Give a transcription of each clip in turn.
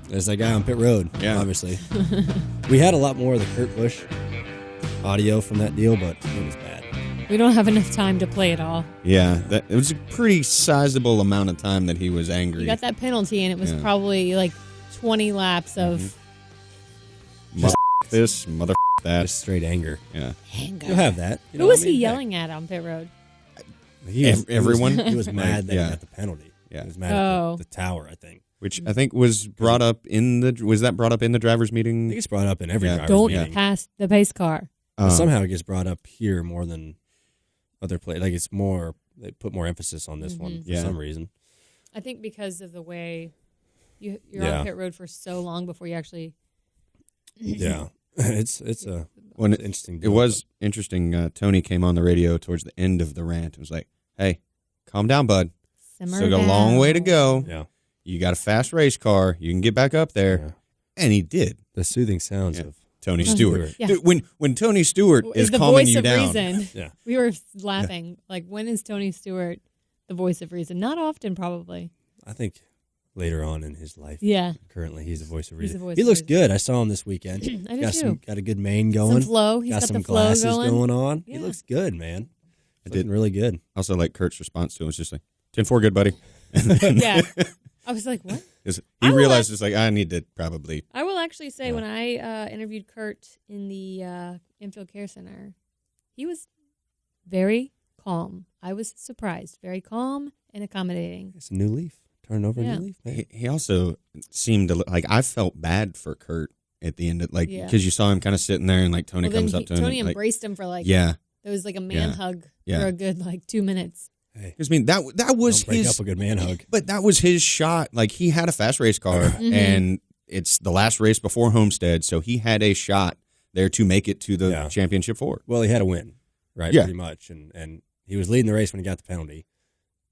There's that guy on pit road, obviously. We had a lot more of the Kurt Busch audio from that deal, but it was bad. We don't have enough time to play it all. Yeah, it was a pretty sizable amount of time that he was angry. You got that penalty, and it was probably like 20 laps of... Mother this, mother that. Just straight anger. Yeah. Anger. You'll have that. Who was he yelling at on pit road? Everyone? He was mad that he got the penalty. Yeah. He was mad at the tower, I think. Which I think was brought up in the... Was that brought up in the driver's meeting? I think it's brought up in every driver's Don't meeting. pass the pace car. Somehow it gets brought up here more than other places. Like it's more... They put more emphasis on this one for some reason. I think because of the way you're on pit road for so long before you actually... Yeah. It's a... interesting. It was interesting. Tony came on the radio towards the end of the rant. It was like, "Hey, calm down, bud. Still got a long way to go. Yeah, you got a fast race car. You can get back up there." And he did. The soothing sounds of Tony Stewart. Yeah. Dude, when Tony Stewart is the calming voice you of down, reason. We were laughing. Like, when is Tony Stewart the voice of reason? Not often, probably. I think later on in his life. Yeah. Currently, he's the voice of reason. He looks good. I saw him this weekend. I do too. Got a good mane going. Some flow. He's got some the flow glasses going on. Yeah. He looks good, man. Looking really good. Also, like Kurt's response to him was just like, 10-4, good buddy. Yeah. I was like, what? He realized it's like, I need to probably... I will actually say when I interviewed Kurt in the infield care center, he was very calm. I was surprised. Very calm and accommodating. It's a new leaf. Turn over a new leaf. Man. He also seemed to... Like, I felt bad for Kurt at the end. Because you saw him kind of sitting there and like Tony comes up to him. Tony and, embraced him for like... Yeah. There was like a man hug for a good 2 minutes. Hey, because I mean that was don't break up a good man hug. But that was his shot. Like he had a fast race car, and it's the last race before Homestead, so he had a shot there to make it to the championship four. Well, he had a win, right? Yeah. Pretty much, and he was leading the race when he got the penalty.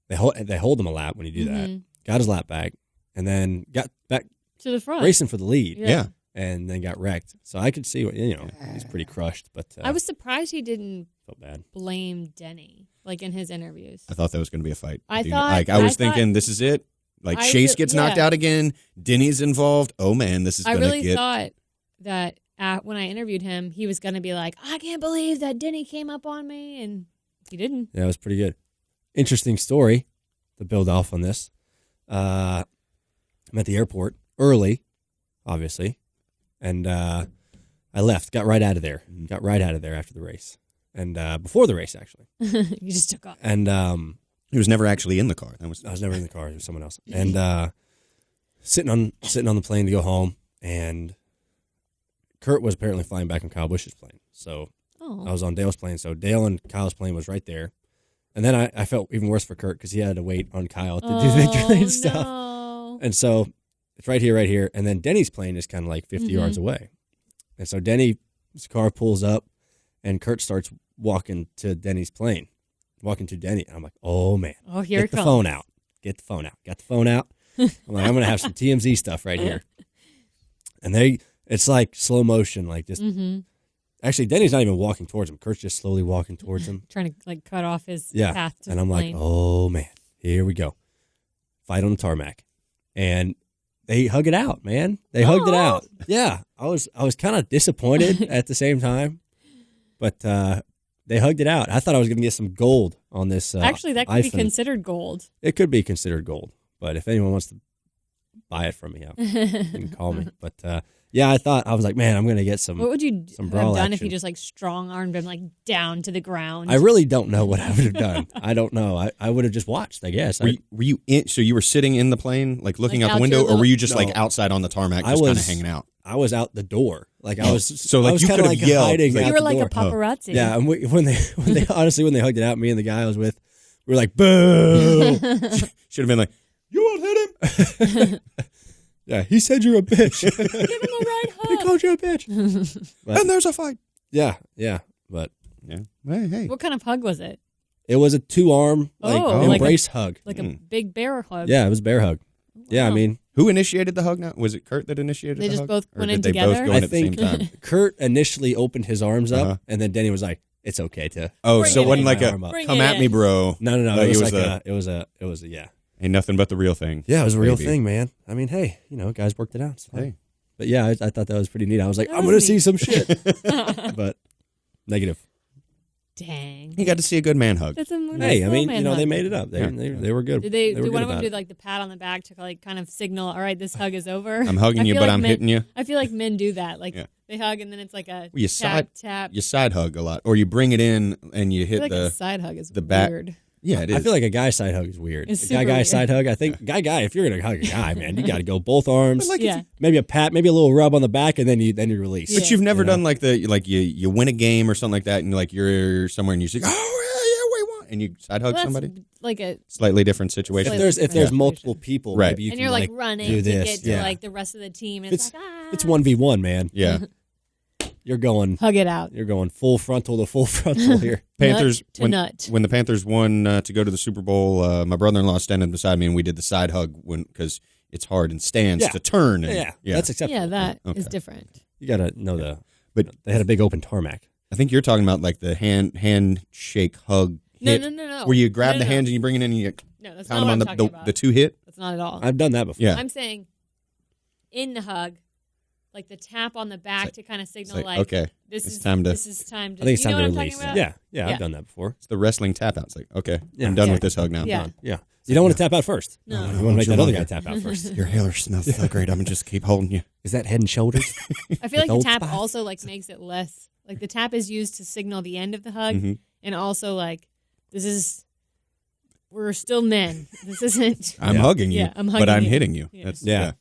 They hold him a lap when you do that. Got his lap back, and then got back to the front, racing for the lead. Yeah. And then got wrecked. So I could see what he's pretty crushed. But I was surprised he didn't felt bad. blame Denny like in his interviews. I thought that was going to be a fight. I was thinking this is it. Like Chase gets knocked out again. Denny's involved. Oh man, this is going to get. I really thought that when I interviewed him, he was going to be like, I can't believe that Denny came up on me, and he didn't. Yeah, it was pretty good. Interesting story to build off on this. I'm at the airport early, obviously. And I left, got right out of there. Got right out of there after the race. And before the race, actually. You just took off. And he was never actually in the car. I was never in the car. It was someone else. And sitting on the plane to go home. And Kurt was apparently flying back on Kyle Busch's plane. So I was on Dale's plane. So Dale and Kyle's plane was right there. And then I felt even worse for Kurt because he had to wait on Kyle to do victory lane stuff. No. And so... It's right here. And then Denny's plane is kind of like 50 yards away. And so Denny's car pulls up, and Kurt starts walking to Denny's plane, walking to Denny. And I'm like, oh, man. Oh, here it comes. Get the phone out. Get the phone out. Got the phone out. I'm like, I'm going to have some TMZ stuff right here. And it's like slow motion, like just. Actually, Denny's not even walking towards him. Kurt's just slowly walking towards him. Trying to like cut off his path to and I'm plane. like, oh, man. Here we go. Fight on the tarmac. And they hug it out, man. They hugged it out. Yeah, I was kind of disappointed at the same time, but they hugged it out. I thought I was going to get some gold on this. Actually, that could be considered gold. It could be considered gold, but if anyone wants to buy it from me, you can call me. But yeah, I was like, man, I'm going to get some. What would you have done action. if you just like strong armed him like down to the ground? I really don't know what I would have done. I don't know. I would have just watched, I guess. Were you in? So you were sitting in the plane, like looking out the window, or were you just like outside on the tarmac, just kind of hanging out? I was out the door. Like I was. So like was you could have like yelled. You were like door. a paparazzi. Yeah, and when they honestly when they hugged it out, me and the guy I was with, we were like, boo. Should have been like, you won't hit him. Yeah, he said you're a bitch. Give him a right hug. He called you a bitch. And there's a fight. Yeah, but Hey. What kind of hug was it? it was a 2-arm embrace hug. Like a big bear hug. Yeah, it was a bear hug. Wow. Yeah, I mean, who initiated the hug now? Was it Kurt that initiated the hug? They just both went in did together? They both go in at the same time? Kurt initially opened his arms up, and then Denny was like, "It's okay to." Oh, so it wasn't like a Bring "come it at me, in." bro." No. It was like it was a yeah. Ain't nothing but the real thing. Yeah, it was a real thing, man. I mean, hey, guys worked it out. So. Hey. But yeah, I thought that was pretty neat. I was like, I'm going to see some shit. But negative. Dang. You got to see a good man hug. That's a hey, I mean, they made it up. They were good. Did one of them do like the pat on the back to like kind of signal, all right, this hug is over? I'm hugging you, but I'm hitting you. I feel like men do that. Like they hug and then it's like a tap. You side hug a lot. Or you bring it in and you hit a side hug is the weird. Back. Yeah, it is. I feel like a guy side hug is weird. It's a guy side hug, I think, guy, if you're going to hug a guy, man, you got to go both arms. Maybe a pat, maybe a little rub on the back, and then you release. But you've never done like you win a game or something like that, and like you're somewhere and you say, oh, we won, and you side hug somebody? Like a slightly different situation. If there's multiple people, right. maybe you and can you're like running do this. to get to like the rest of the team. And it's like, it's 1v1, man. Yeah. You're going hug it out. You're going full frontal to full frontal here. Panthers when the Panthers won to go to the Super Bowl, my brother-in-law standing beside me and we did the side hug because it's hard in stands to turn. And, that's acceptable. Yeah, that is different. You got to know but they had a big open tarmac. I think you're talking about like the handshake hug. Hit, No. Where you grab the hands and you bring it in and you that's pound not them on the two hit. That's not at all. I've done that before. Yeah. I'm saying in the hug. Like the tap on the back to kind of signal okay, this is time to. I think it's time to release. Yeah, I've done that before. It's the wrestling tap out. It's like, okay, I'm done with this hug now. Yeah. Yeah. You don't want to tap out first. No. You want to make that other guy tap out first. Your hair smells so great. I'm going to just keep holding you. Is that head and shoulders? I feel like the tap also like makes it less. Like the tap is used to signal the end of the hug, and also like we're still men. This isn't. I'm hugging you, I'm hugging but I'm you. hitting you. Yeah. That's, yeah.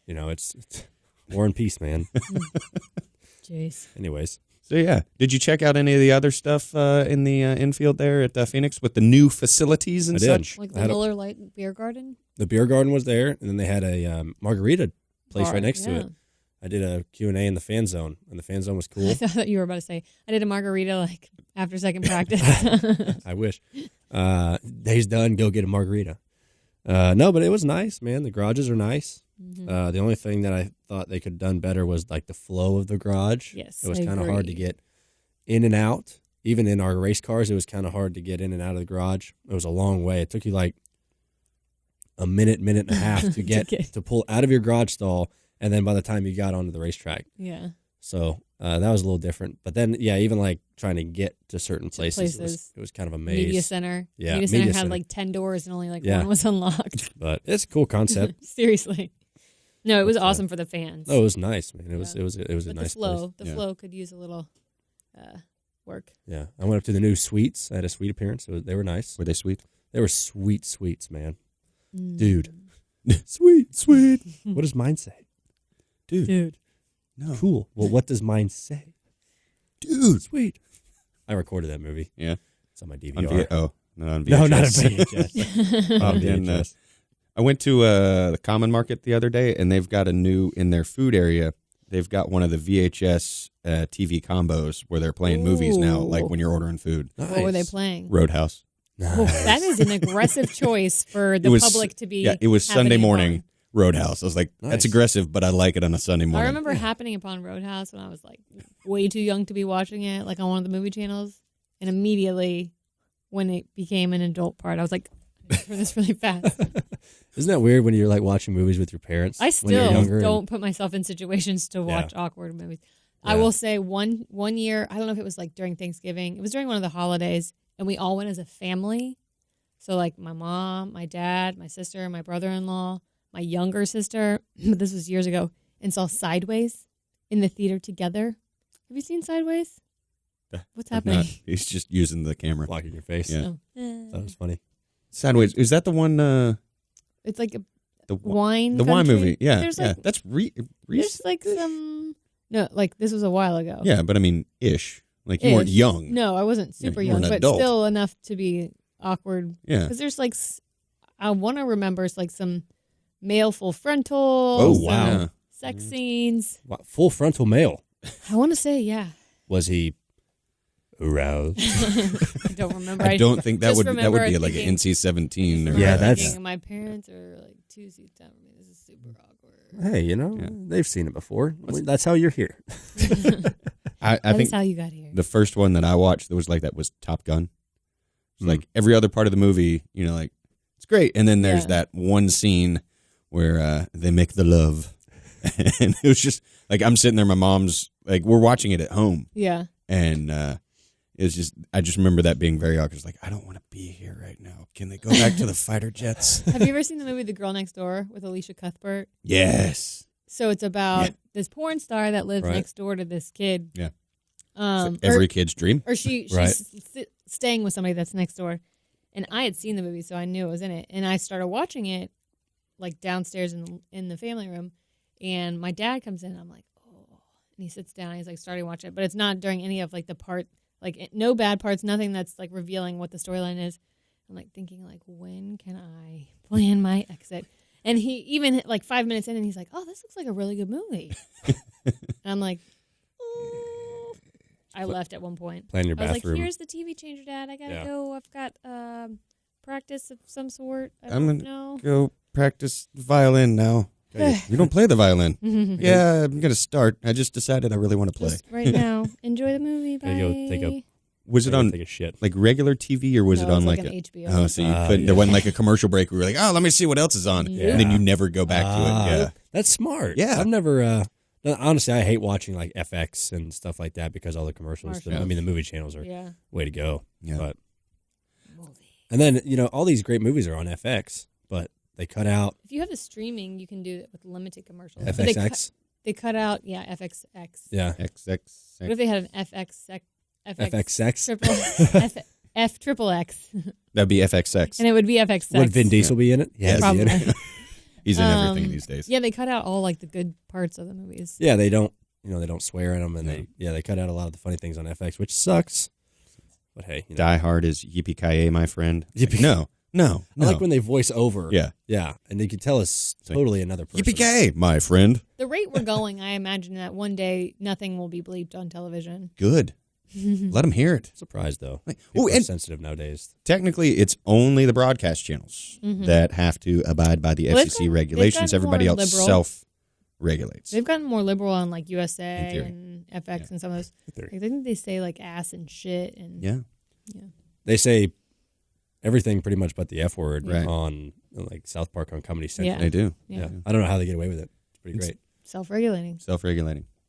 It's War and peace, man. Jeez. Anyways. So, yeah. Did you check out any of the other stuff in the infield there at Phoenix with the new facilities and such? Like the Miller Lite Beer Garden? The beer garden was there, and then they had a margarita place right next to it. I did a Q&A in the fan zone, and the fan zone was cool. I thought you were about to say, I did a margarita like after second practice. I wish. Day's done, go get a margarita. No, but it was nice, man. The garages are nice. Mm-hmm. The only thing that I thought they could have done better was like the flow of the garage. Yes, it was kind of hard to get in and out. Even in our race cars, it was kind of hard to get in and out of the garage. It was a long way. It took you like a minute and a half to get to pull out of your garage stall, and then by the time you got onto the racetrack. Yeah. So that was a little different. But then, even like trying to get to certain places. It was kind of a maze. Media Center. Yeah, Media Center had like 10 doors and only like one was unlocked. But it's a cool concept. Seriously. No, it was awesome for the fans. Oh, it was nice, man. It was a nice place. The yeah. flow could use a little work. Yeah. I went up to the new suites. I had a suite appearance. They were nice. Were they sweet? They were sweet sweets, man. Dude. Sweet. What does mine say? Dude. No. Cool. Well, what does mine say? Dude. Sweet. I recorded that movie. Yeah. It's on my DVD. On VHS. No, not a VHS. On VHS. I went to the Common Market the other day, and they've got in their food area, they've got one of the VHS TV combos where they're playing movies now, like when you're ordering food. Nice. What were they playing? Roadhouse. Nice. Oh, that is an aggressive choice for the public to be. Yeah, it was Sunday morning. Roadhouse. I was like, that's aggressive, but I like it on a Sunday morning. I remember happening upon Roadhouse when I was like way too young to be watching it, like on one of the movie channels. And immediately when it became an adult part, I was like, I turn this really fast. Isn't that weird when you're like watching movies with your parents? I still don't put myself in situations to watch awkward movies. Yeah. I will say one year, I don't know if it was like during Thanksgiving, it was during one of the holidays, and we all went as a family. So like my mom, my dad, my sister, my brother-in-law, my younger sister, but this was years ago, and saw Sideways in the theater together. Have you seen Sideways? What's happening? Not. He's just using the camera. Blocking your face. Yeah. That was funny. Sideways. Is that the one? It's like the wine movie. Yeah. There's yeah. Like, that's there's like some... No, like this was a while ago. Yeah, but I mean, ish. Like you weren't young. No, I wasn't super young, but adult. Still enough to be awkward. Yeah. Because there's like... I want to remember it's like some... male full frontal. Oh, wow. Sex scenes. Wow. Full frontal male. I want to say, yeah. Was he aroused? I don't remember. I don't think that would be thinking, like an NC-17. Or yeah, that's... My parents are like 2 seats down from me. This is super awkward. Hey, they've seen it before. That's how you're here. I think that's how you got here. The first one that I watched that was like that was Top Gun. Like every other part of the movie, like It's great. And then there's that one scene where they make the love. And it was just like, I'm sitting there, my mom's like, we're watching it at home. Yeah. And it was just, I just remember that being very awkward. It's like, I don't want to be here right now. Can they go back to the fighter jets? Have you ever seen the movie The Girl Next Door with Alicia Cuthbert? Yes. So it's about this porn star that lives next door to this kid. Yeah. Every kid's dream. Or she's staying with somebody that's next door. And I had seen the movie, so I knew it was in it. And I started watching it like downstairs in the family room. And my dad comes in, and I'm like, oh. And he sits down, and he's like starting to watch it. But it's not during any of like the part, like no bad parts, nothing that's like revealing what the storyline is. I'm like thinking like, when can I plan my exit? And he even like 5 minutes in, and he's like, oh, this looks like a really good movie. And I'm like, oh. I left at one point. Plan your bathroom. I was like, here's the TV changer, Dad. I got to go. I've got practice of some sort. I'm going to go practice the violin now. You don't play the violin. Yeah, I'm going to start. I just decided I really want to play. Just right now. Enjoy the movie. Bye. Was it on take a shit. Like regular TV or was it on like an HBO? Oh, so there wasn't like a commercial break where you were like, oh, let me see what else is on. Yeah. And then you never go back to it. Yeah. That's smart. Yeah. I've never, honestly, I hate watching like FX and stuff like that because all the commercials. I mean, the movie channels are way to go. Yeah. But, and then, all these great movies are on FX, but they cut out. If you have the streaming, you can do it with limited commercials. FXX? They cut out, FXX. Yeah. XX. What if they had an FXX? FXX? F triple X. That'd be FXX. And it would be FXX. Would Vin Diesel be in it? Yeah, probably. He's in everything these days. Yeah, they cut out all like the good parts of the movies. Yeah, they don't. They don't swear in them, and they cut out a lot of the funny things on FX, which sucks. But hey, Die Hard is yippee-ki-yay, my friend. Yippee. No. I like when they voice over. Yeah, and you can tell it's totally another person. Yippee-ki-yay, my friend. The rate we're going, I imagine that one day nothing will be bleeped on television. Good. Let them hear it. Surprised though. People are sensitive nowadays. Technically, it's only the broadcast channels that have to abide by the FCC regulations. Everybody else self-regulates. They've gotten more liberal on like USA and FX and some of those. I think they say like ass and shit and yeah. They say everything pretty much but the F word on like South Park on Comedy Central. Yeah. They do. Yeah. I don't know how they get away with it. It's pretty great. Self-regulating.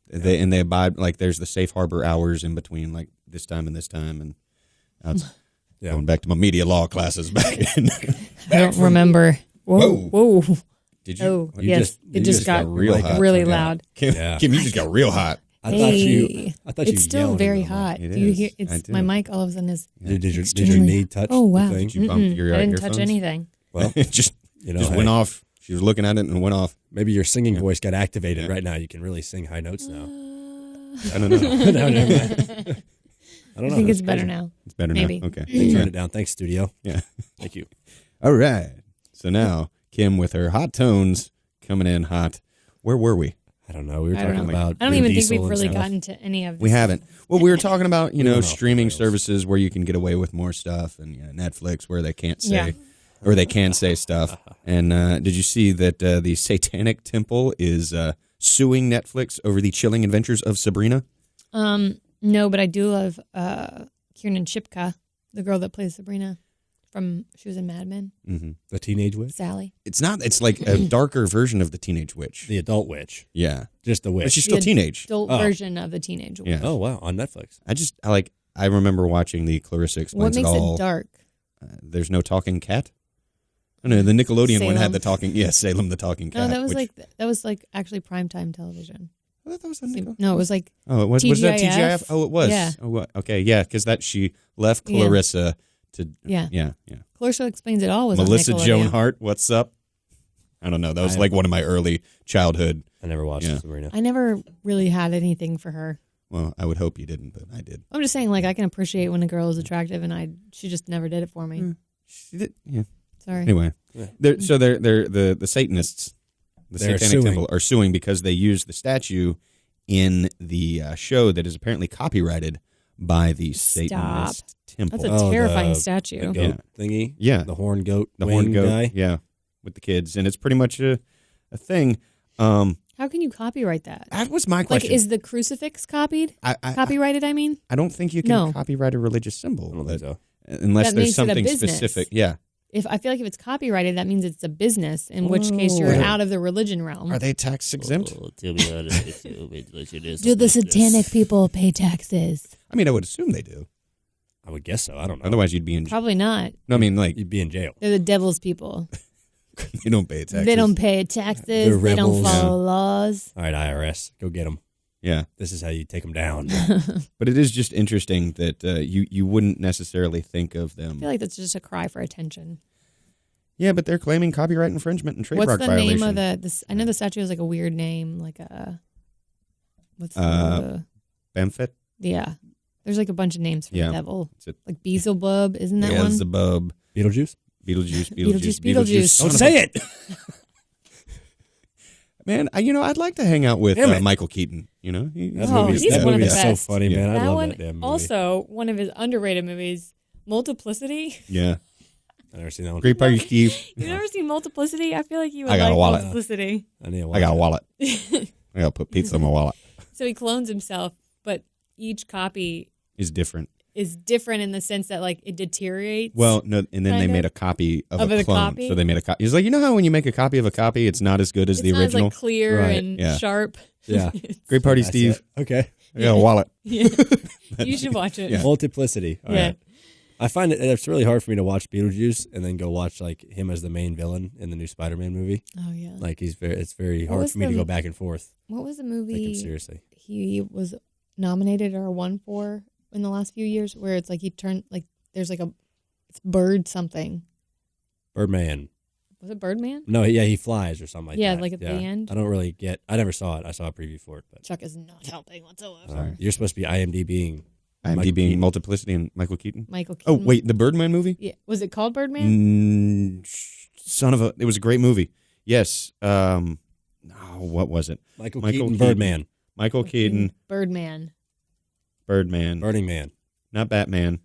They abide, like there's the safe harbor hours in between like this time and this time, and going back to my media law classes back in. I don't remember. Whoa. Did you? Oh, yes. It just got really loud. Kim, you just got real hot. I thought you it's still very hot. It do you is. hear? It's my mic. All of a sudden is. Did your knee touch? Oh wow! The thing? Did you bump your I didn't earphones? touch anything. Well, it just went off. She was looking at it and went off. Maybe your singing voice got activated right now. You can really sing high notes now. I don't know. No, never mind. I don't know. I think it's better now. It's better Maybe. now. Okay. Turn it down. Thanks, studio. Yeah. Thank you. All right. So now Kim with her hot tones coming in hot. Where were we? I don't know. We were talking about. I don't even think we've really gotten to any of this. We haven't. Well, we were talking about, streaming services where you can get away with more stuff, and Netflix where they can't say, or they can say stuff. And did you see that the Satanic Temple is suing Netflix over the chilling adventures of Sabrina? No, but I do love Kiernan Shipka, the girl that plays Sabrina. She was in Mad Men. Mm-hmm. The Teenage Witch? Sally. It's like a darker version of the Teenage Witch. The adult witch. Yeah. Just the witch. But she's still teenage. Adult version of the Teenage Witch. Yeah. Oh, wow. On Netflix. I remember watching the Clarissa Explains It All. What makes it dark? There's no talking cat? Oh, no, the Nickelodeon one had the talking. Yeah, Salem the talking cat. No, that was actually primetime television. I thought that was on Nickelodeon. No, it was like. Oh, it was. TGIF. Was that TGIF? Oh, it was. Yeah. Oh, what? Okay, yeah, because she left Clarissa to. Yeah. Clarissa Explains It All was Melissa on Nickelodeon. Joan Hart. What's up? I don't know. That was like one of my early childhood. I never watched Sabrina. I never really had anything for her. Well, I would hope you didn't, but I did. I'm just saying, I can appreciate when a girl is attractive, and she just never did it for me. She did. Yeah. Sorry. Anyway, they're the Satanists, the Satanic Temple, are suing because they used the statue in the show that is apparently copyrighted by the Satanist Temple. That's a terrifying statue. The goat thingy? Yeah. The horn goat. The horn goat guy? Yeah. With the kids. And it's pretty much a thing. How can you copyright that? That was my question. Is the crucifix copied? Copyrighted, I mean? I don't think you can copyright a religious symbol. I don't think so. Unless that there's makes something it a business. specific. Yeah. I feel like if it's copyrighted, that means it's a business, in which case you're out of the religion realm. Are they tax exempt? To be honest with you, do the satanic people pay taxes? I mean, I would assume they do. I would guess so. I don't know. Otherwise, you'd be in jail. Probably not. No, I mean, like, you'd be in jail. They're the devil's people. they don't pay taxes. They don't pay taxes. They're They don't rebels. follow laws. All right, IRS, go get them. Yeah. This is how you take them down. But it is just interesting that you wouldn't necessarily think of them. I feel like that's just a cry for attention. Yeah, but they're claiming copyright infringement and trademark What's the violation. name of this? I know the statue has like a weird name, like a what's Bamfit? yeah. There's like a bunch of names for the devil, like Beelzebub, isn't that one? Beelzebub. Beetlejuice? Beetlejuice. Don't say it! Man, I'd like to hang out with Michael Keaton. You know, he's one of the best. So funny, man. I love one, that damn movie. Also, one of his underrated movies, Multiplicity. Yeah. I've never seen that one. Great Party Steve. You've never seen Multiplicity? I feel like you would I got like a wallet. Multiplicity. I got a wallet. I got to put pizza in my wallet. So he clones himself, but each copy Is different in the sense that like it deteriorates. Well, no, and then they made a copy of a clone. Copy? So they made a copy. It's like, you know how when you make a copy of a copy, it's not as good as the not original? as, like, clear Right. and sharp. Yeah. Great Party Steve. Okay. I got a wallet. Yeah. You should watch it. Yeah. Multiplicity. All Yeah. right. I find it's really hard for me to watch Beetlejuice and then go watch like him as the main villain in the new Spider-Man movie. Oh yeah. Like it's very hard for me to go back and forth. What was the Take movie him seriously. he was nominated or won for in the last few years where it's like he turned like there's like it's bird something. Birdman. Was it Birdman? No, yeah, he flies or something like that. Yeah, like at the end. I don't really get. I never saw it. I saw a preview for it, but Chuck is not helping whatsoever. you're supposed to be IMDbing. IMDb Multiplicity and Michael Keaton. Michael Oh, Keaton. wait, the Birdman movie? Yeah. Was it called Birdman? It was a great movie. Yes. What was it? Michael Keaton, Birdman. Michael Keaton, Birdman. Birdman. Burning Man. Not Batman.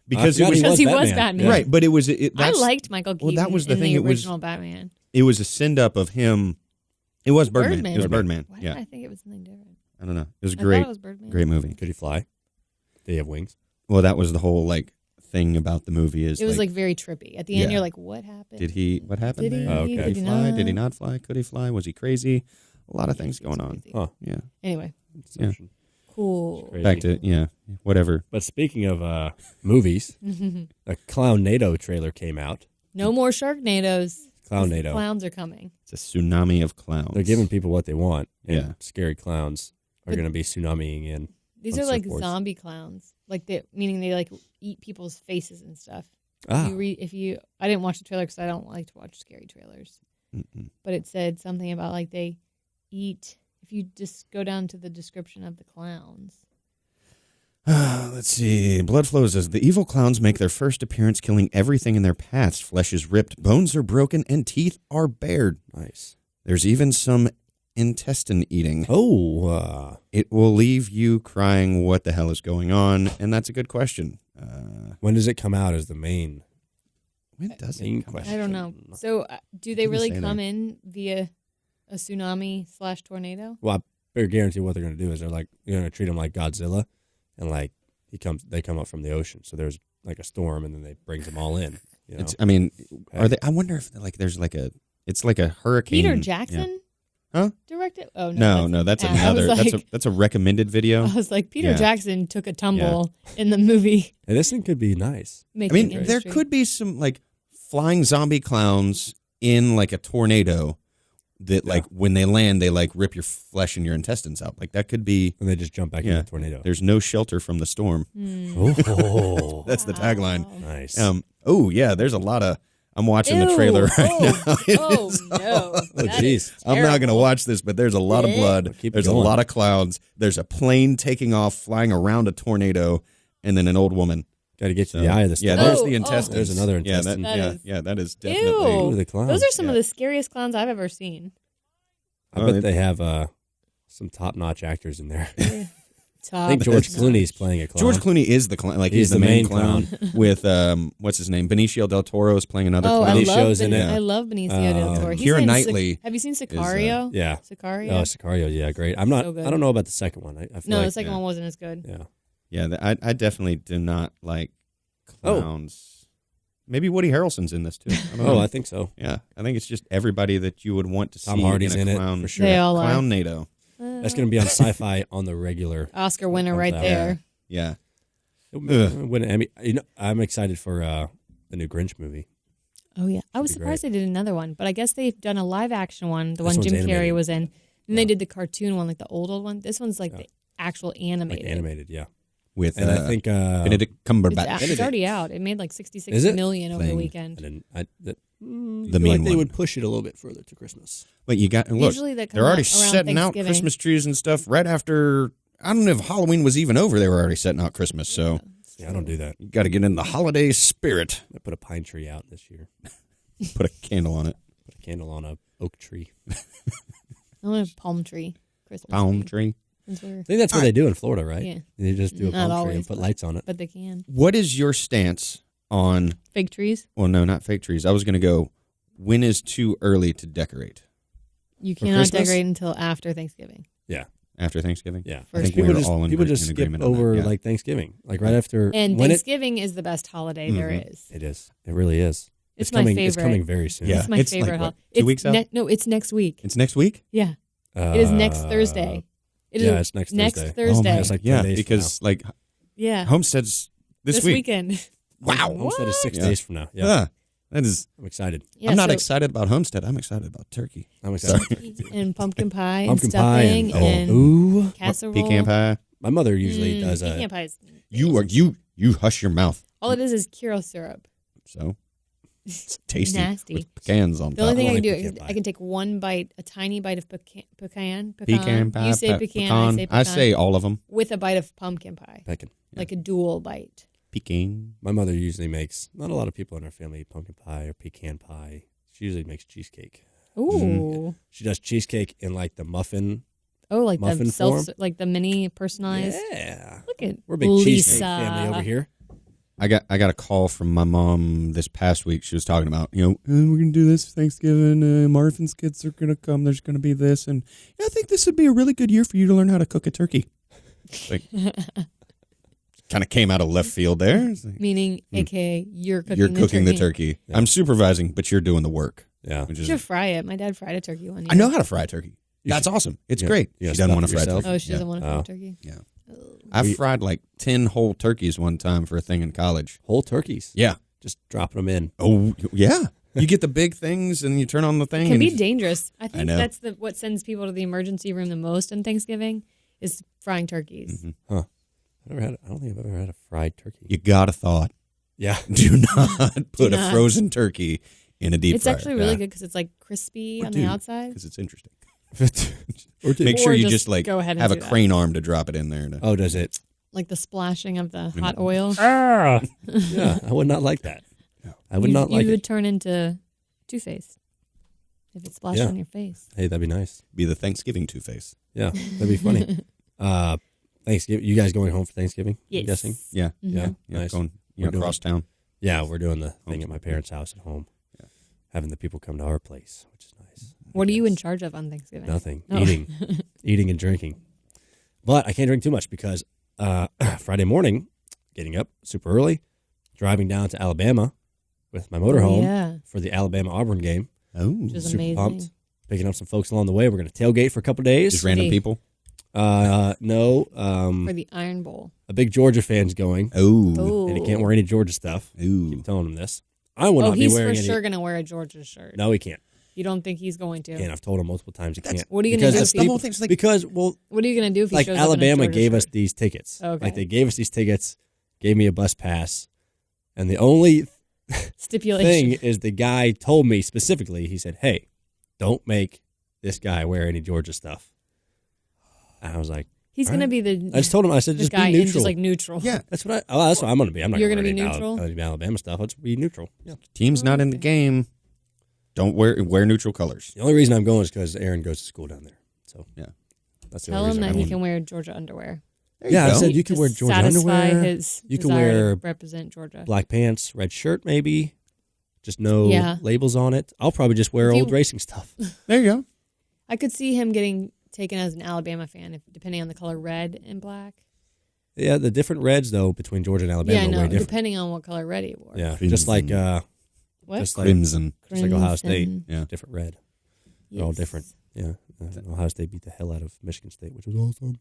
Because I forgot he was Batman. Yeah. Right, but it was. I liked Michael Keaton that was the in thing. the original Batman. It was a send up of him. It was Birdman. Birdman. It was Birdman. Why Yeah. did I think it was something different? I don't know. It was I great. thought it was Birdman. Great movie. Could he fly? Did he have wings? Well, that was the whole like thing about the movie. Is it was like very trippy. At the end, you're like, what happened? Did he? What happened? Did he? there? Oh, okay. Did he Did he fly? not? Did he not fly? Could he fly? Was he crazy? A lot of things going on. Crazy. Oh, Yeah. Anyway, Yeah. cool. Crazy. Back to whatever. But speaking of movies, a Clownado trailer came out. No more Sharknadoes. Clownado. Clowns are coming. It's a tsunami of clowns. They're giving people what they want. And Yeah. scary clowns are going to be tsunamiing in. These on are like surfboards. zombie clowns, like meaning they like eat people's faces and stuff. Ah. I didn't watch the trailer because I don't like to watch scary trailers. Mm-mm. But it said something about like they eat. If you just go down to the description of the clowns, Let's see. Blood flows as the evil clowns make their first appearance, killing everything in their paths. Flesh is ripped, bones are broken, and teeth are bared. Nice. There's even some intestine eating. Oh. It will leave you crying, what the hell is going on? And that's a good question. When does it come out as the main? When does Main it come out? question. I don't know. So do they Didn't really say come there. in via a tsunami/tornado? Well, I better guarantee what they're going to do is they're going to treat him like Godzilla, and like they come up from the ocean. So there's like a storm, and then they brings them all in. You know? I mean, are they? I wonder if there's like it's like a hurricane. Peter Jackson, Huh? directed? Oh No, that's I another. was like, That's a recommended video. I was like, Peter Yeah. Jackson took a tumble in the movie. Hey, this thing could be nice. I Making mean, there history. could be some like flying zombie clowns in like a tornado that like when they land, they like rip your flesh and your intestines out. Like that could be. And they just jump back in the tornado. There's no shelter from the storm. Oh, That's the tagline. nice. Oh yeah, there's a lot of. I'm watching the trailer right now. Oh no! Oh, jeez. I'm not going to watch this, but there's a lot of blood. Keep There's going. a lot of clowns. There's a plane taking off, flying around a tornado, and then an old woman. Got to get to the eye of the Yeah, storm. there's Oh, the oh. intestines. There's another Yeah, intestine. that is Ew. definitely. Ooh, the clowns. Those are some Yeah. of the scariest clowns I've ever seen. I bet they have some top-notch actors in there. Top I think George notch. Clooney's playing a clown. George Clooney is the clown. Like he's the main clown. With what's his name? Benicio del Toro is playing another Oh, clown. I Benicios love in it. I love Benicio del Toro. He's Keira in Knightley have you seen Sicario? Yeah. Sicario. Oh, Sicario. Yeah, great. I'm not. So good. I don't know about the second one. I feel No, like, the second one wasn't as good. Yeah. Yeah, I definitely do not like clowns. maybe Woody Harrelson's in this too. I don't know. I think so. Yeah, I think it's just everybody that you would want to Tom see Hardy's in a in clown, it for sure. They all Clown are. NATO. That's going to be on Sci-Fi on the regular. Oscar winner right out. there. Yeah. Win an Emmy. I'm excited for the new Grinch movie. Oh, yeah. I was Should be surprised great. they did another one, but I guess they've done a live action one, the This one Jim one's Carrey animated. was in. And they Yeah. did the cartoon one, like the old one. This one's like the actual animated. Like animated, yeah. With And I think Benedict It's, Cumberbatch. it's already out. It made like Is $66 it? million over the Playing- weekend. The feel mean like they one. would push it a little bit further to Christmas. But you got look. Usually they come They're already out around setting out Thanksgiving. Christmas trees and stuff right after. I don't know if Halloween was even over. They were already setting out Christmas. So Yeah, I don't do that. you got to get in the holiday spirit. I put a pine tree out this year. Put a candle on it. Put a candle on a oak tree. I want a palm tree. Christmas Palm tree. Since we're- I think that's what they do in Florida, right? Yeah. They just do a Not palm tree always, and put but- lights on it. But they can. What is your stance on? Fig trees. Well, no, not fake trees. I was going to go. When is too early to decorate? You For cannot Christmas? decorate until after Thanksgiving. Yeah, After Thanksgiving. yeah. I think we're all in people agree- just in skip agreement on that, over yeah. like Thanksgiving, like right after. And when Thanksgiving is the best holiday there is. it is. It really is. It's my coming. favorite. It's coming very soon. Yeah. It's my It's like, favorite what, holiday. 2 weeks out? No, it's next week. It's next week. Yeah. It is next Thursday. It is yeah, it's next Thursday. Thursday. Oh my, It's like 10 yeah, days from because like Yeah. Homestead's this week. weekend. Wow. Homestead is 6 Yeah. days from now. Yeah, Yeah. That is. I'm excited. Yeah, I'm not so- excited about Homestead. I'm excited about turkey. I'm excited. and pumpkin pie Pumpkin and pie stuffing and and ooh, casserole. Pecan pie. my mother usually does a. Pecan pie is You hush your mouth. all it is Kiro syrup. So it's tasty. Nasty. With pecans on The only top. thing I like can do pecan is pie. I can take one bite, a tiny bite of pecan. Pecan pie. You say pecan, I say pecan. I say all of them. with a bite of pumpkin pie, Pecan. like a dual bite. Pecan. My mother usually makes. Not a lot of people in our family eat pumpkin pie or pecan pie. She usually makes cheesecake. Ooh. She does cheesecake in like the muffin. Oh, like Muffin the self, form? like the mini personalized. Yeah, Look at we're a big Lisa. cheesecake family over here. I got a call from my mom this past week. She was talking about, we're gonna do this Thanksgiving. Marvin's kids are gonna come. There's gonna be this, and I think this would be a really good year for you to learn how to cook a turkey. Like, kind of came out of left field there. It's like, Meaning, aka you're cooking. you're cooking the turkey. Yeah. I'm supervising, but you're doing the work. Yeah, Which You is, should fry it. My dad fried a turkey one year. I know how to fry a turkey. You That's should- awesome. It's Yeah. great. You She gotta doesn't want to stuff fry yourself? turkey. Oh, she doesn't want to fry Oh. a turkey. Yeah. Oh. I fried like 10 whole turkeys one time for a thing in college. whole turkeys. Yeah. Just dropping them in. Oh, yeah. You get the big things and you turn on the thing. It can and be dangerous. I think know. that's what sends people to the emergency room the most on Thanksgiving is frying turkeys. Mhm. I don't think I've ever had a fried turkey. You gotta thaw it. Yeah, Do not put not. a frozen turkey in a deep It's fryer. actually really Yeah. good because it's like crispy Or on do, the outside. because it's interesting. or Make sure Or you just just like go ahead and have a do that. crane arm to drop it in there. Oh, does it? Like the splashing of the hot oil. Ah, yeah. I would not like that. I would not like You it. would turn into Two-Face if it splashed Yeah. on your face. Hey, that'd be nice. Be the Thanksgiving Two-Face. Yeah, that'd be funny. Thanksgiving. You guys going home for Thanksgiving? Yes. I'm guessing. Yeah. Mhm. Yeah, Yeah. nice. Going We're doing- across town. Yeah, we're doing the thing at my parents' house at home. Yeah. Having the people come to our place, which is nice. What are you in Yes. charge of on Thanksgiving? Nothing. Oh. Eating and drinking. But I can't drink too much because Friday morning, getting up super early, driving down to Alabama with my motorhome Yeah, for the Alabama-Auburn game. Oh. which is Super amazing. pumped. Picking up some folks along the way. We're going to tailgate for a couple days. Just random Hey. people. No, For the Iron Bowl. a big Georgia fan's going, Oh. Oh, and he can't wear any Georgia stuff. Ooh. Keep telling him this. I will not be he's wearing for any. sure going to wear a Georgia shirt. No, he can't. You don't think he's going to? And I've told him multiple times he can't. What are you gonna Because do the if he- The people- whole thing's like, Because, well, What are you going to do if he like shows up in a Alabama Georgia gave us shirt? these tickets. Okay. Like they gave us these tickets, gave me a bus pass, and the only Stipulation. thing is the guy told me specifically, he said, hey, don't make this guy wear any Georgia stuff. And I was like, He's all going to right. be the I just told him, I said, the just guy be in neutral. just like neutral. yeah, that's what that's what I'm going to be. I'm not You're going to gonna be wear neutral? any Alabama stuff. I'll just be neutral. Yeah. team's not in the game. Don't wear neutral colors. The only reason I'm going is because Aaron goes to school down there. So Yeah. that's the Tell only him reason that I'm he going. can wear Georgia underwear. There Yeah, I go. said you can To wear Georgia satisfy underwear. his You can desire to wear represent Georgia. black pants, red shirt, maybe. Just no Yeah. labels on it. I'll probably just wear If you- old racing stuff. There you go. I could see him getting taken as an Alabama fan, if depending on the color red and black. Yeah, the different reds though between Georgia and Alabama are way different. Depending on what color red you wore. Yeah, Crimson. just like Crimson. Just like Ohio State. Yeah, different red. They're all different. Yeah, Ohio State beat the hell out of Michigan State, which was awesome.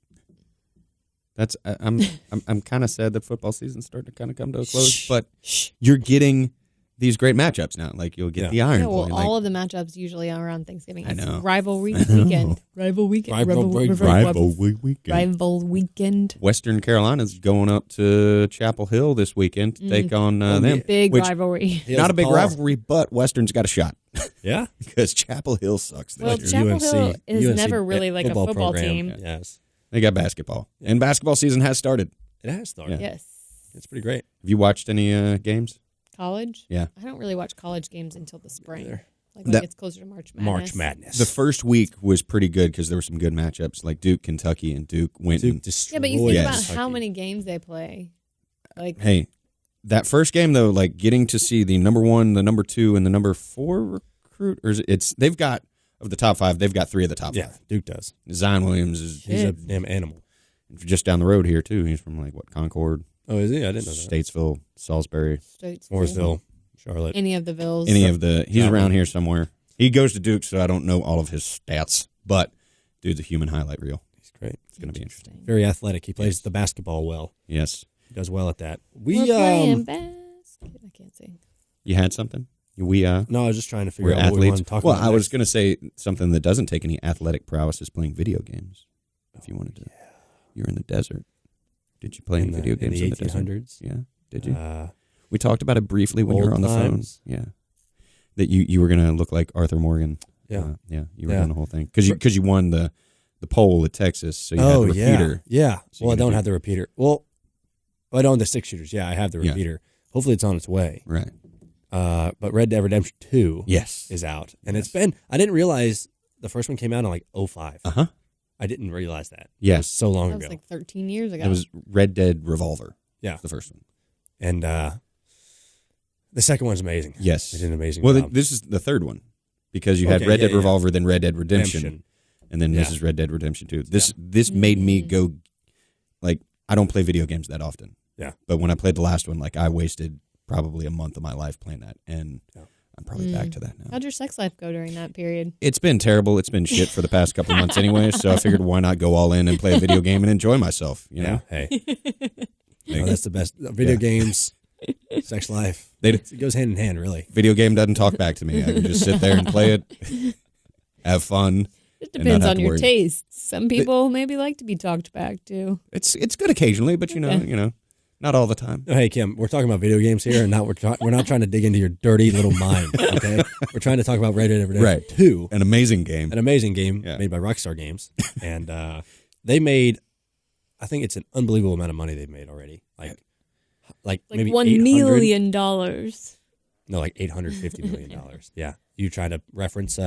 That's I'm kind of sad that football season's starting to kind of come to a close, but you're getting these great matchups now. Like you'll get the Iron Bowl. Well, all of the matchups usually are around Thanksgiving. I know. Rivalry weekend. Rival weekend. Western Carolina's going up to Chapel Hill this weekend to take on them. Big rivalry. Not a big rivalry, but Western's got a shot. Yeah, because Chapel Hill sucks. Well, Chapel Hill is never really like a football team. Yes. They got basketball. And basketball season has started. It has started. Yes. It's pretty great. Have you watched any games? College? Yeah. I don't really watch college games until the spring. Like when it gets closer to March Madness. March Madness. The first week was pretty good because there were some good matchups like Duke, Kentucky, and Duke went. Duke destroyed. Yeah, but you think about how many games they play. Like, hey, that first game though, like getting to see the number 1, the number 2, and the number 4 recruit, or they've got of the top 5, they've got 3 of the top 5. Yeah, Duke does. Zion Williams he's a damn animal. Just down the road here too. He's from like Concord. Oh, is he? I didn't know that. Statesville, Salisbury, Mooresville, Charlotte. Any of the Villes. He's around here somewhere. He goes to Duke, so I don't know all of his stats, but dude's a human highlight reel. He's great. It's going to be interesting. Very athletic. He plays the basketball well. Yes. He does well at that. We're playing basket. I can't sing. You had something? No, I was just trying to figure out what we want to talk about. Well, I was going to say something that doesn't take any athletic prowess is playing video games. If you wanted to. You're in the desert. Did you play any video games in the 1800s? Yeah. Did you? We talked about it briefly when you were on the phone. Yeah. That you were going to look like Arthur Morgan. Yeah. You were doing the whole thing. Because you won the poll at Texas, so you had the repeater. Yeah. So well, I don't have the repeater. Well, I don't have the 6-shooters. Yeah, I have the repeater. Hopefully it's on its way. Right. But Red Dead Redemption 2 is out. And it's been, I didn't realize the first one came out in like 2005. Uh-huh. I didn't realize that. Yeah. It was so long ago. That was like 13 years ago. It was Red Dead Revolver. Yeah. The first one. And the second one's amazing. Yes. They did an amazing job. Well, this is the third one. Because you had Red Dead Revolver, then Red Dead Redemption. And then this is Red Dead Redemption 2. This made me go, like, I don't play video games that often. Yeah. But when I played the last one, like, I wasted probably a month of my life playing that. And I'm probably back to that now. How'd your sex life go during that period? It's been terrible. It's been shit for the past couple months anyway. So I figured why not go all in and play a video game and enjoy myself, you know? Hey. That's the best. Video games, sex life. It goes hand in hand, really. Video game doesn't talk back to me. I can just sit there and play it, have fun. It depends on your tastes. Some people maybe like to be talked back to. It's good occasionally, but you know, not all the time. Oh, hey, Kim, we're talking about video games here, and we're not trying to dig into your dirty little mind, okay? We're trying to talk about Red Dead Redemption 2. An amazing game. Made by Rockstar Games. And they made, I think it's an unbelievable amount of money they've made already. Like maybe $1 million. No, like $850 million. Yeah. You trying to reference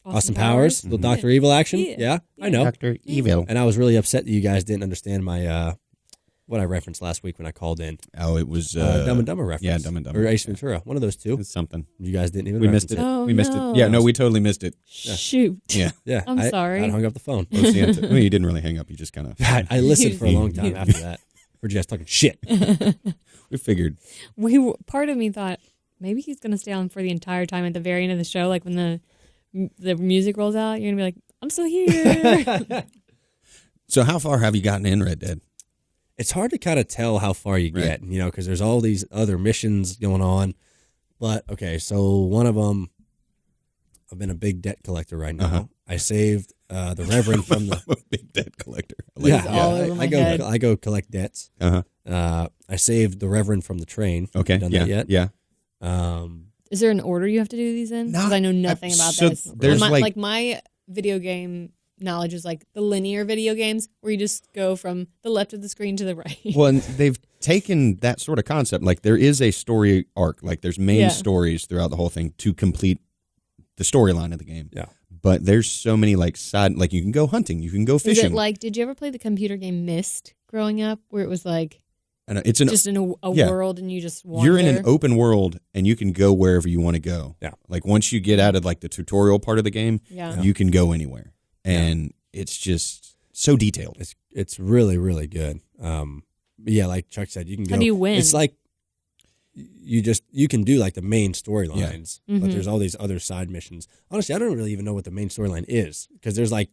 Austin Powers, little Dr. Evil action? Yeah, I know. Dr. Evil. And I was really upset that you guys didn't understand my what I referenced last week when I called in. Oh, it was Dumb and Dumber reference. Yeah, Dumb and Dumber. Or Ace Ventura. One of those two. It's something. You guys didn't even We missed it. Oh, we missed it. Yeah, no, we totally missed it. Shoot. Yeah. Yeah. I'm sorry. I hung up the phone. Well, you didn't really hang up. You just kind of... I listened for a long time after that. Heard you guys talking shit. We figured. Part of me thought, maybe he's going to stay on for the entire time at the very end of the show. Like when the music rolls out, you're going to be like, I'm still here. So how far have you gotten in Red Dead? It's hard to kind of tell how far you get, because there's all these other missions going on. But, okay, so one of them, I've been a big debt collector right now. Uh-huh. I saved the Reverend from the... I'm a big debt collector. I go collect debts. Uh-huh. I saved the Reverend from the train. Okay. Done that yet? Yeah. Is there an order you have to do these in? Because I know nothing about this. There's my video game knowledge is like the linear video games where you just go from the left of the screen to the right. Well, and they've taken that sort of concept. Like there is a story arc. Like there's main stories throughout the whole thing to complete the storyline of the game. Yeah. But there's so many like side, like you can go hunting, you can go fishing. Is it like, did you ever play the computer game Myst growing up where it was like, it's just in a world and you just wander? You're in an open world and you can go wherever you want to go. Yeah. Like once you get out of like the tutorial part of the game, you can go anywhere. And it's just so detailed. It's really, really good. yeah, like Chuck said, you can go. How do you win? It's like you can do like the main storylines, Yeah. but there's all these other side missions. Honestly, I don't really even know what the main storyline is because there's like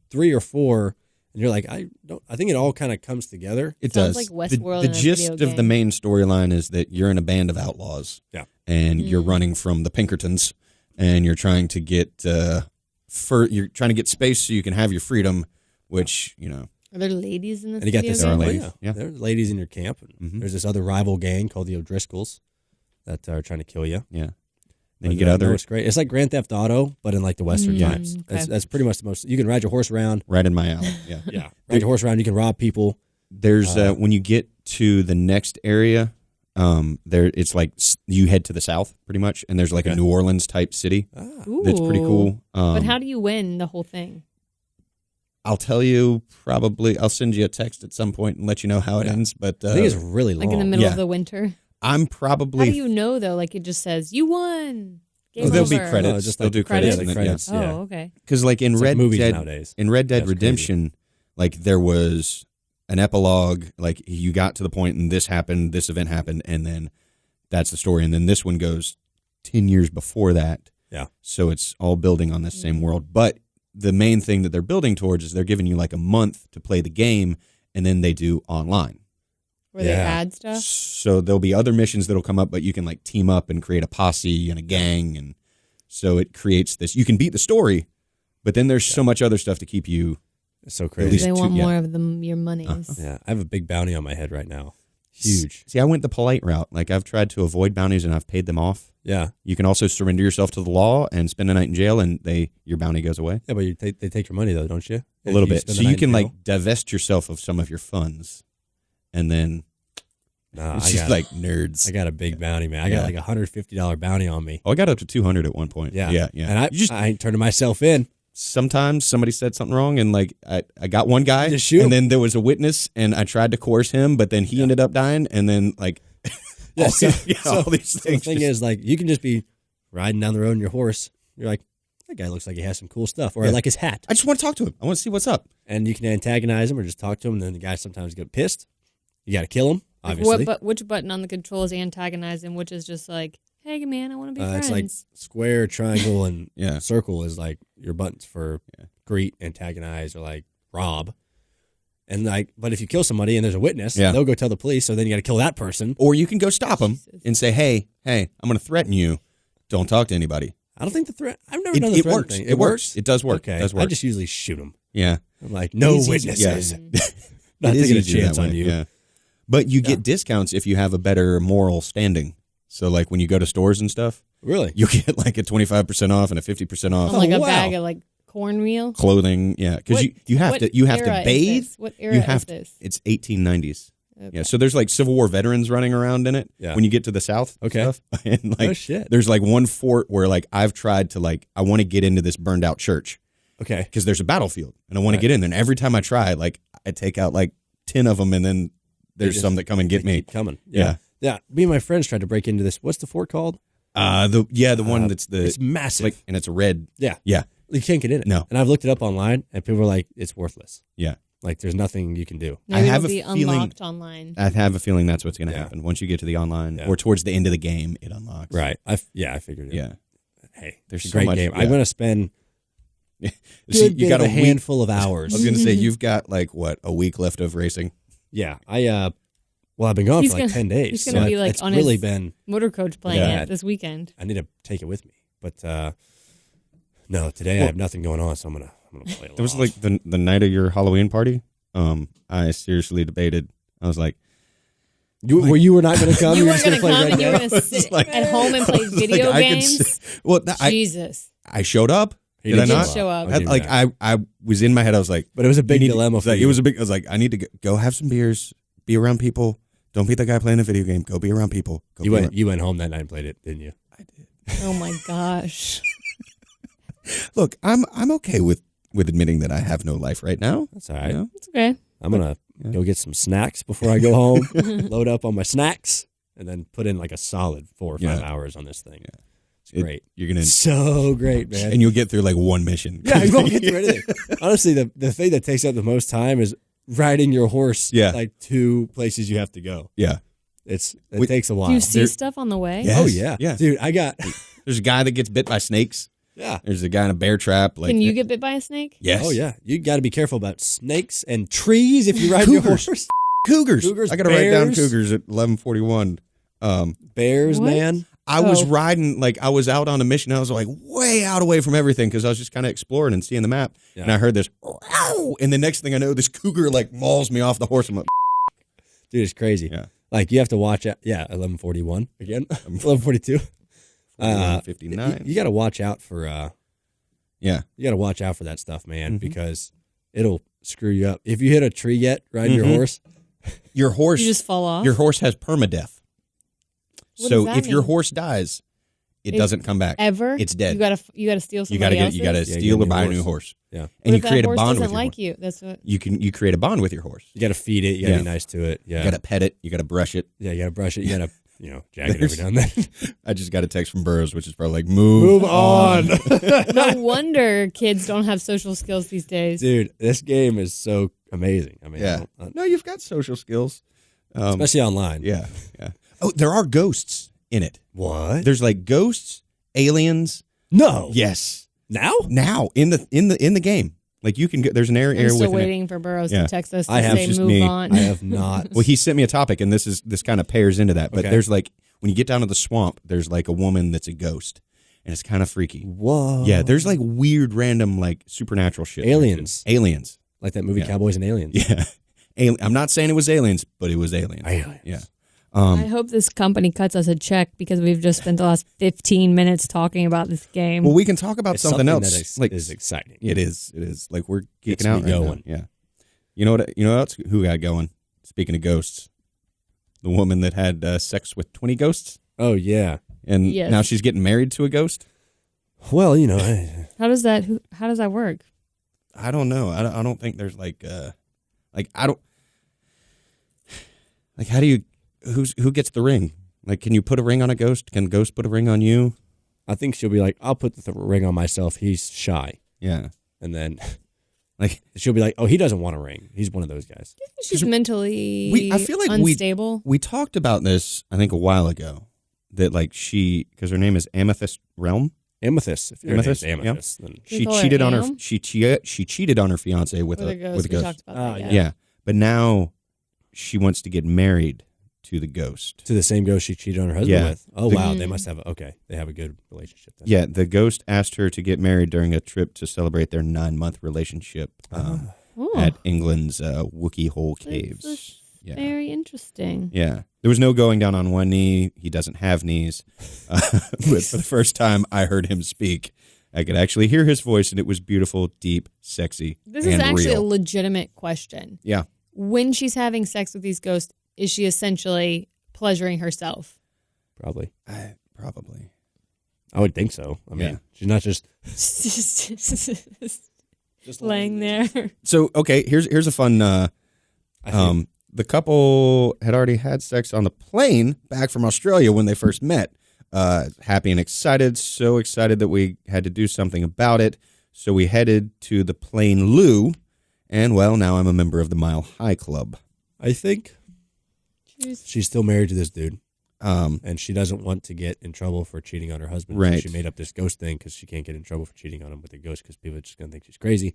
3 or 4, and you're like, I think it all kind of comes together. It Sounds does. like Westworld The in a gist video of the game. main storyline is that you're in a band of outlaws. Yeah. And you're running from the Pinkertons, and you're trying to get you're trying to get space so you can have your freedom, which, you know. Are there ladies in this And you got video this. There are game? ladies. Yeah. Yeah. There's ladies in your camp. And There's this other rival gang called the O'Driscolls that are trying to kill you. Yeah. But Then you get other It's great. It's like Grand Theft Auto, but in like the Western times. okay. That's pretty much the most. You can ride your horse around. right in my alley. Yeah. Yeah, ride your horse around. You can rob people. There's when you get to the next area, there it's like you head to the south pretty much, and there's like a New Orleans type city that's pretty cool. But how do you win the whole thing? I'll tell you probably. I'll send you a text at some point and let you know how it ends. But I think it's really long. Like in the middle yeah. of the winter? I'm How probably. do you know, though? Like, it just says, you won. Game there'll be over. credits. No, just They'll like do credits? credits. Yeah, the and credits. then, Oh, Yeah. okay. Because like in It's like Red movies Dead nowadays. in Red Dead That's Redemption, like there was an epilogue, like you got to the point and this happened, this event happened, and then that's the story. And then this one goes 10 years before that. Yeah. So it's all building on this same world. But the main thing that they're building towards is they're giving you like a month to play the game, and then they do online. Where they add stuff? So there'll be other missions that'll come up, but you can like team up and create a posse and a gang, and so it creates this. You can beat the story, but then there's so much other stuff to keep you. It's so At crazy. least They want yeah. more of your monies. Yeah, I have a big bounty on my head right now. Huge. See, I went the polite route. Like I've tried to avoid bounties and I've paid them off. Yeah. You can also surrender yourself to the law and spend a night in jail, and your bounty goes away Yeah, but they take your money though, don't you? a little bit. spend So the you night can in jail? like divest yourself of some of your funds, and then Nah, it's just like nerds. I got a big bounty, man. I got like $150 bounty on me. Oh, I got up to 200 at one point. Yeah, yeah. And I ain't turning myself in. Sometimes somebody said something wrong, and like I got one guy, Just shoot him. and then there was a witness, and I tried to coerce him, but then he ended up dying, and then like Yeah, so, all these so the things. thing is, like, you can just be riding down the road on your horse. You're like, that guy looks like he has some cool stuff, or I like his hat. I just want to talk to him. I want to see what's up. And you can antagonize him or just talk to him. And then the guy sometimes get pissed. You got to kill him, Like obviously. which button on the control is antagonize and which is just like, hey, man, I want to be friends? It's like square, triangle, and Yeah. circle is like your buttons for greet, antagonize, or like rob. And like, but if you kill somebody and there's a witness, they'll go tell the police. So then you got to kill that person. Or you can go stop him and say, hey, I'm going to threaten you. Don't talk to anybody. I don't think the threat. I've never done the It threat works. thing. It works. It does work. Okay, It does work. I just usually shoot them. Yeah. I'm like, no It's easy. witnesses. Yeah. Not It is taking a easier chance that on way, you. Yeah. But you get discounts if you have a better moral standing. So like when you go to stores and stuff, Really? you'll get like a 25% off and a 50% off. On like a wow. bag of like cornmeal? Clothing, yeah, because you have to era is bathe. this? What era You have is this? It's 1890s. Okay. Yeah, so there's like Civil War veterans running around in it. Yeah. When you get to the South, and Okay. stuff. And like, Oh, shit. there's like one fort where like I've tried to like I want to get into this burned out church Okay. because there's a battlefield and I want to get in there. And every time I try, like I take out like 10 of them, and then there's some that come and get They me. keep coming. Yeah. Yeah. Me and my friends tried to break into this. What's the fort called? The one that's It's massive. like, and it's a red. Yeah. Yeah, You can't get in it. No. And I've looked it up online, and people are like, it's worthless. yeah. Like, there's nothing you can do. Maybe have it'll a be feeling- unlocked online. I have a feeling that's what's going to Yeah. happen once you get to the online Yeah. or towards the end of the game. It unlocks. Right. I figured it. Yeah. Hey, There's it's a so great much- game. yeah. I'm going to spend See, good you got bit a of a handful of hours. I was going to say you've got like what, a week left of racing. Yeah. I've been gone He's for like gonna- 10 days. he's gonna so be, like, it's on really his- been, Motor coach playing Yeah. it this weekend. I need to take it with me. But no, today I have nothing going on, so I'm gonna play a It was lot. like the night of your Halloween party. I seriously debated. I was like, you were not going to come. You were weren't just going to play come Red and you were Dead? going to sit like- at home and play video like, I could games? well, Jesus. I showed up. He Did I did not show up. I'll give you Like that. I was in my head. I was like, But it was a big you need- dilemma for like, you. It was a big. I was like, I need to go have some beers, be around people. Don't be the guy playing a video game. Go be around people. Go You be went around- you went home that night and played it, didn't you? I did. Oh my gosh. Look, I'm okay with admitting that I have no life right now. That's all right. You know? It's okay. I'm gonna go get some snacks before I go home. Load up on my snacks, and then put in like a solid 4 or 5 hours on this thing. Yeah. It's great. You're gonna So great, man. and you'll get through like one mission. Yeah, you won't get through anything. Honestly, the thing that takes up the most time is riding your horse Yeah. like to places you have to go. Yeah. It takes a while. Do you see stuff on the way? Yes. Oh, yeah. Yeah. Dude, I got... There's a guy that gets bit by snakes. Yeah. There's a guy in a bear trap. Like, Can you get bit by a snake? Yes. Oh, yeah. You got to be careful about snakes and trees if you ride your Cougars. horse. Cougars. I got to write down bears. cougars at 11:41. Bears, What? man. I was riding, like, I was out on a mission. I was like way out away from everything because I was just kind of exploring and seeing the map. Yeah. And I heard this, "Ow!" And the next thing I know, this cougar like mauls me off the horse. I'm like, Dude, it's crazy. Yeah. Like, you have to watch out. Yeah, 11:41 again. 11:42. 59. You got to watch out for... Yeah. You got to watch out for that stuff, man, Mm-hmm. because it'll screw you up. If you hit a tree yet riding your Mhm. horse... Your horse, You just fall off? your horse has permadeath. What So does that if your mean? horse dies, it It- doesn't come back. Ever? It's dead. You gotta steal You somebody else's? gotta Yeah, steal get or a new buy a horse. new horse. Yeah. What And you if create that a horse bond with doesn't your like horse. you? That's what. You create a bond with your horse. You got to feed it. You got to Yeah. be nice to it. Yeah. You got to pet it. You got to brush it. Yeah, you got to brush it. You got to, jag it every now and then. I just got a text from Burroughs, which is probably like, move Move on. No wonder kids don't have social skills these days. Dude, this game is so amazing. I mean, Yeah. No, you've got social skills. especially online. Yeah. Yeah. Oh, there are ghosts in it. What? There's like ghosts, aliens. No. Yes. Now? Now in the game, like you can go. There's an area I'm still within it. waiting for Burroughs Yeah. to text us to I have say just move me. on. I have not. Well, he sent me a topic, and this kind of pairs into that. But Okay. there's like when you get down to the swamp, there's like a woman that's a ghost, and it's kind of freaky. Whoa. Yeah, there's like weird, random, like supernatural shit. Aliens. Aliens. Like that movie Yeah. Cowboys and Aliens. Yeah. I'm not saying it was aliens, but it was aliens. Aliens. Yeah. I hope this company cuts us a check because we've just spent the last 15 minutes talking about this game. Well, we can talk about It's something else. that is, like is exciting. it is. It is. Like we're Gets geeking out me right going. now. Yeah. You know what? You know else? Who got going? Speaking of ghosts, the woman that had sex with 20 ghosts, Oh, yeah. and Yes. now she's getting married to a ghost. Well, How does that work? I don't know. I don't think there's like I don't like how do you who gets the ring? Like, can you put a ring on a ghost? Can ghost put a ring on you? I think she'll be like, I'll put the ring on myself. He's shy. Yeah. And then Like she'll be like, oh, he doesn't want a ring. He's one of those guys. She's mentally I feel like unstable. we talked about this I think a while ago that like she because her name is Amethyst Realm. Amethyst. If your Amethyst, name's Amethyst, then She call her cheated on her. Am? She cheated on her fiance with With a a ghost. with a We ghost. talked about that. Yeah, but now she wants to get married to the ghost. to the same ghost she cheated on her husband Yeah. with. Oh, The- wow. They must have, they have a good relationship then. Yeah, the ghost asked her to get married during a trip to celebrate their 9-month relationship Ooh, at England's Wookiee Hole Caves. This is Yeah, very interesting. yeah. There was no going down on one knee. He doesn't have knees. But for the first time I heard him speak, I could actually hear his voice, and it was beautiful, deep, sexy, This and is actually real. a legitimate question. Yeah. When she's having sex with these ghosts, is she essentially pleasuring herself? Probably. Probably. I would think so. I mean, Yeah. she's not just Just laying there. So okay, here's a fun. The couple had already had sex on the plane back from Australia when they first met. Happy and excited, so excited that we had to do something about it. So we headed to the plane loo, and well, now I'm a member of the Mile High Club. I think she's still married to this dude. Um, And she doesn't want to get in trouble for cheating on her husband. So Right. she made up this ghost thing because she can't get in trouble for cheating on him with a ghost because people are just going to think she's crazy.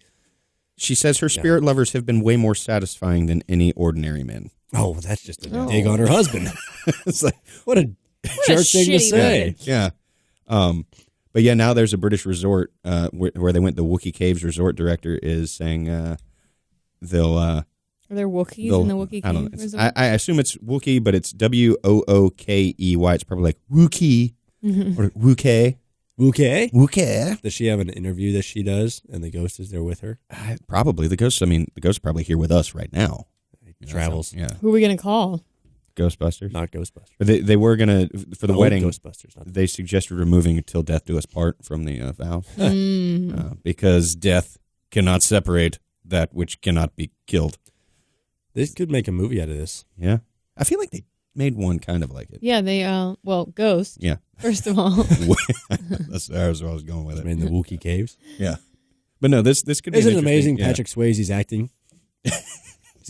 she says her spirit lovers have been way more satisfying than any ordinary men. Oh, well, that's just a Oh. dig on her husband. It's like, What a jerk thing to shitty say. yeah. But yeah, now there's a British resort where they went. The Wookiee Caves resort director is saying they'll. Are there Wookiees in the Wookiee I don't know. Cave It's- Resort? I assume it's Wookiee, but it's Wookey. It's probably like Wookiee or Wookey. Okay. Wookey. Does she have an interview that she does and the ghost is there with her? Probably the ghost. I mean, the ghost is probably here with us right now. Travels. Yeah, Who are we going to call? Ghostbusters. Not Ghostbusters. But they were gonna for the Old wedding. Ghostbusters. Not They suggested removing "Till Death Do Us Part" from the vows Mm. because death cannot separate that which cannot be killed. They could make a movie out of this. Yeah, I feel like they made one kind of like it. Yeah, they, Ghost, Yeah, first of all. that's where I was going with I it. mean, the Wookiee Caves. Yeah, but no, this could be Isn't it an amazing? interesting- yeah. Patrick Swayze's acting.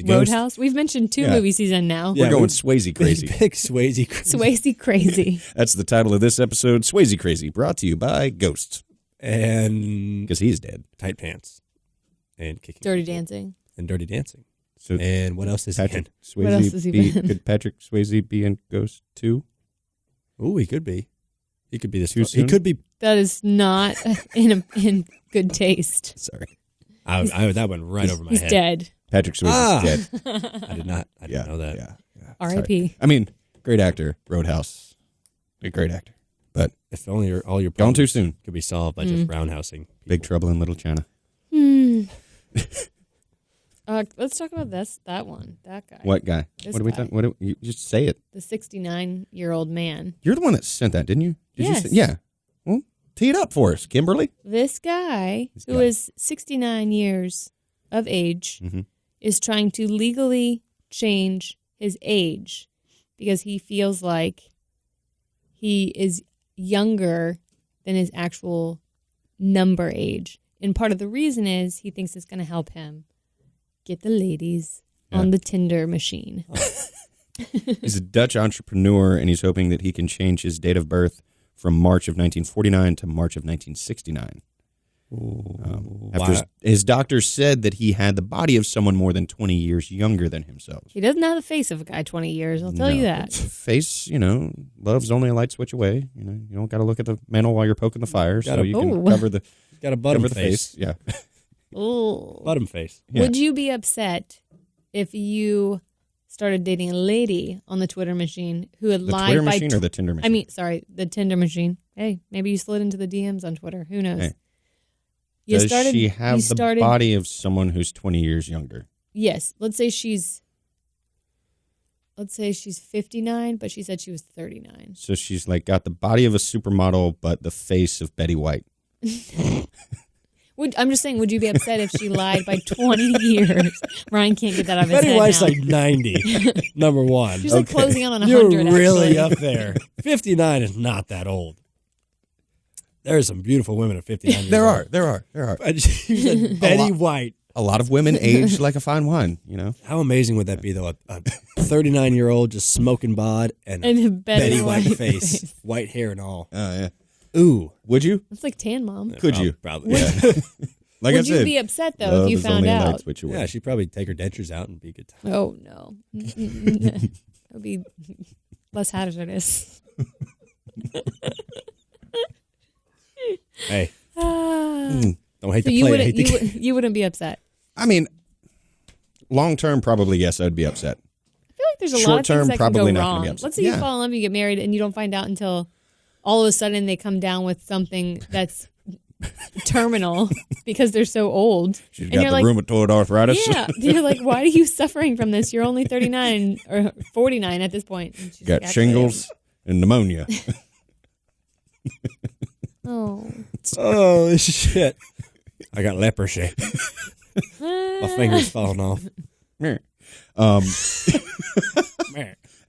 Roadhouse. We've mentioned 2 movies he's in now. We're going Swayze Crazy. Big Swayze Crazy. Swayze Crazy. That's the title of this episode, Swayze Crazy, brought to you by Ghosts. And because he's dead. Tight Pants. And Kicking Dirty People. Dancing. And Dirty Dancing. So and what else is Patrick he in? Swayze What else has he been in? Could Patrick Swayze be in Ghost 2? Oh, he could be. He could be this. Too soon? He could be. That is not in good taste. Sorry. That went right over my He's head. dead. Patrick Swayze is dead. I did not know that. Yeah. R.I.P. I mean, great actor, Roadhouse. A great actor. But If only all your gone problems too soon. could be solved by just roundhousing. Big Trouble in Little China. Let's talk about that one. That guy. What guy? This What are we guy. talking? You just say it. The 69-year-old man. You're the one that sent that, didn't you? Did Yes. you yeah. Well, tee it up for us, Kimberly. This guy, who is 69 years of age, is trying to legally change his age because he feels like he is younger than his actual number age. And part of the reason is he thinks it's going to help him get the ladies on the Tinder machine. He's a Dutch entrepreneur, and he's hoping that he can change his date of birth from March of 1949 to March of 1969. After his doctor said that he had the body of someone more than 20 years younger than himself. He doesn't have the face of a guy 20 years, I'll tell you that. Face, love's only a light switch away. You don't got to look at the mantle while you're poking the fire, so you can cover the Got a bottom cover the face. Yeah. Ooh. Bottom face. Yeah. Would you be upset if you started dating a lady on the Twitter machine who had The lied Twitter by machine or the Tinder machine? I mean, sorry, the Tinder machine. Hey, maybe you slid into the DMs on Twitter. Who knows? Hey. You Does she have the started, body of someone who's 20 years younger? Yes. Let's say she's 59, but she said she was 39. So she's like got the body of a supermodel, but the face of Betty White. I'm just saying, would you be upset if she lied by 20 years? Ryan can't get that out of his Betty head White's now. like 90, number one. She's like closing on 100, You're really actually. up there. 59 is not that old. There are some beautiful women at 59 years There old. are. But you said Betty White. A lot of women age like a fine wine, How amazing would that be, though? A 39-year-old just smoking bod and a And Betty White face, white hair and all. Oh, yeah. Ooh. Would you? It's like Tan Mom. Could you? Probably. Yeah. Like Would I said, you be upset, though, if love you is found only a light out? switch away. Yeah, she'd probably take her dentures out and be a good time. Oh, no. That would be less hazardous. Hey, So don't hate the you play. wouldn't, you wouldn't be upset. I mean, long term, probably yes, I'd be upset. I feel like there's a lot of Short term, things that can probably go not gonna be wrong. upset. Let's say Yeah. you fall in love, you get married, and you don't find out until all of a sudden they come down with something that's terminal because they're so old. She's And got you're the like, rheumatoid arthritis. yeah, you're like, why are you suffering from this? You're only 39 or 49 at this point. And she's Got like, "Actually, shingles and pneumonia. Oh. Oh, shit. I got leprosy. My finger's falling off.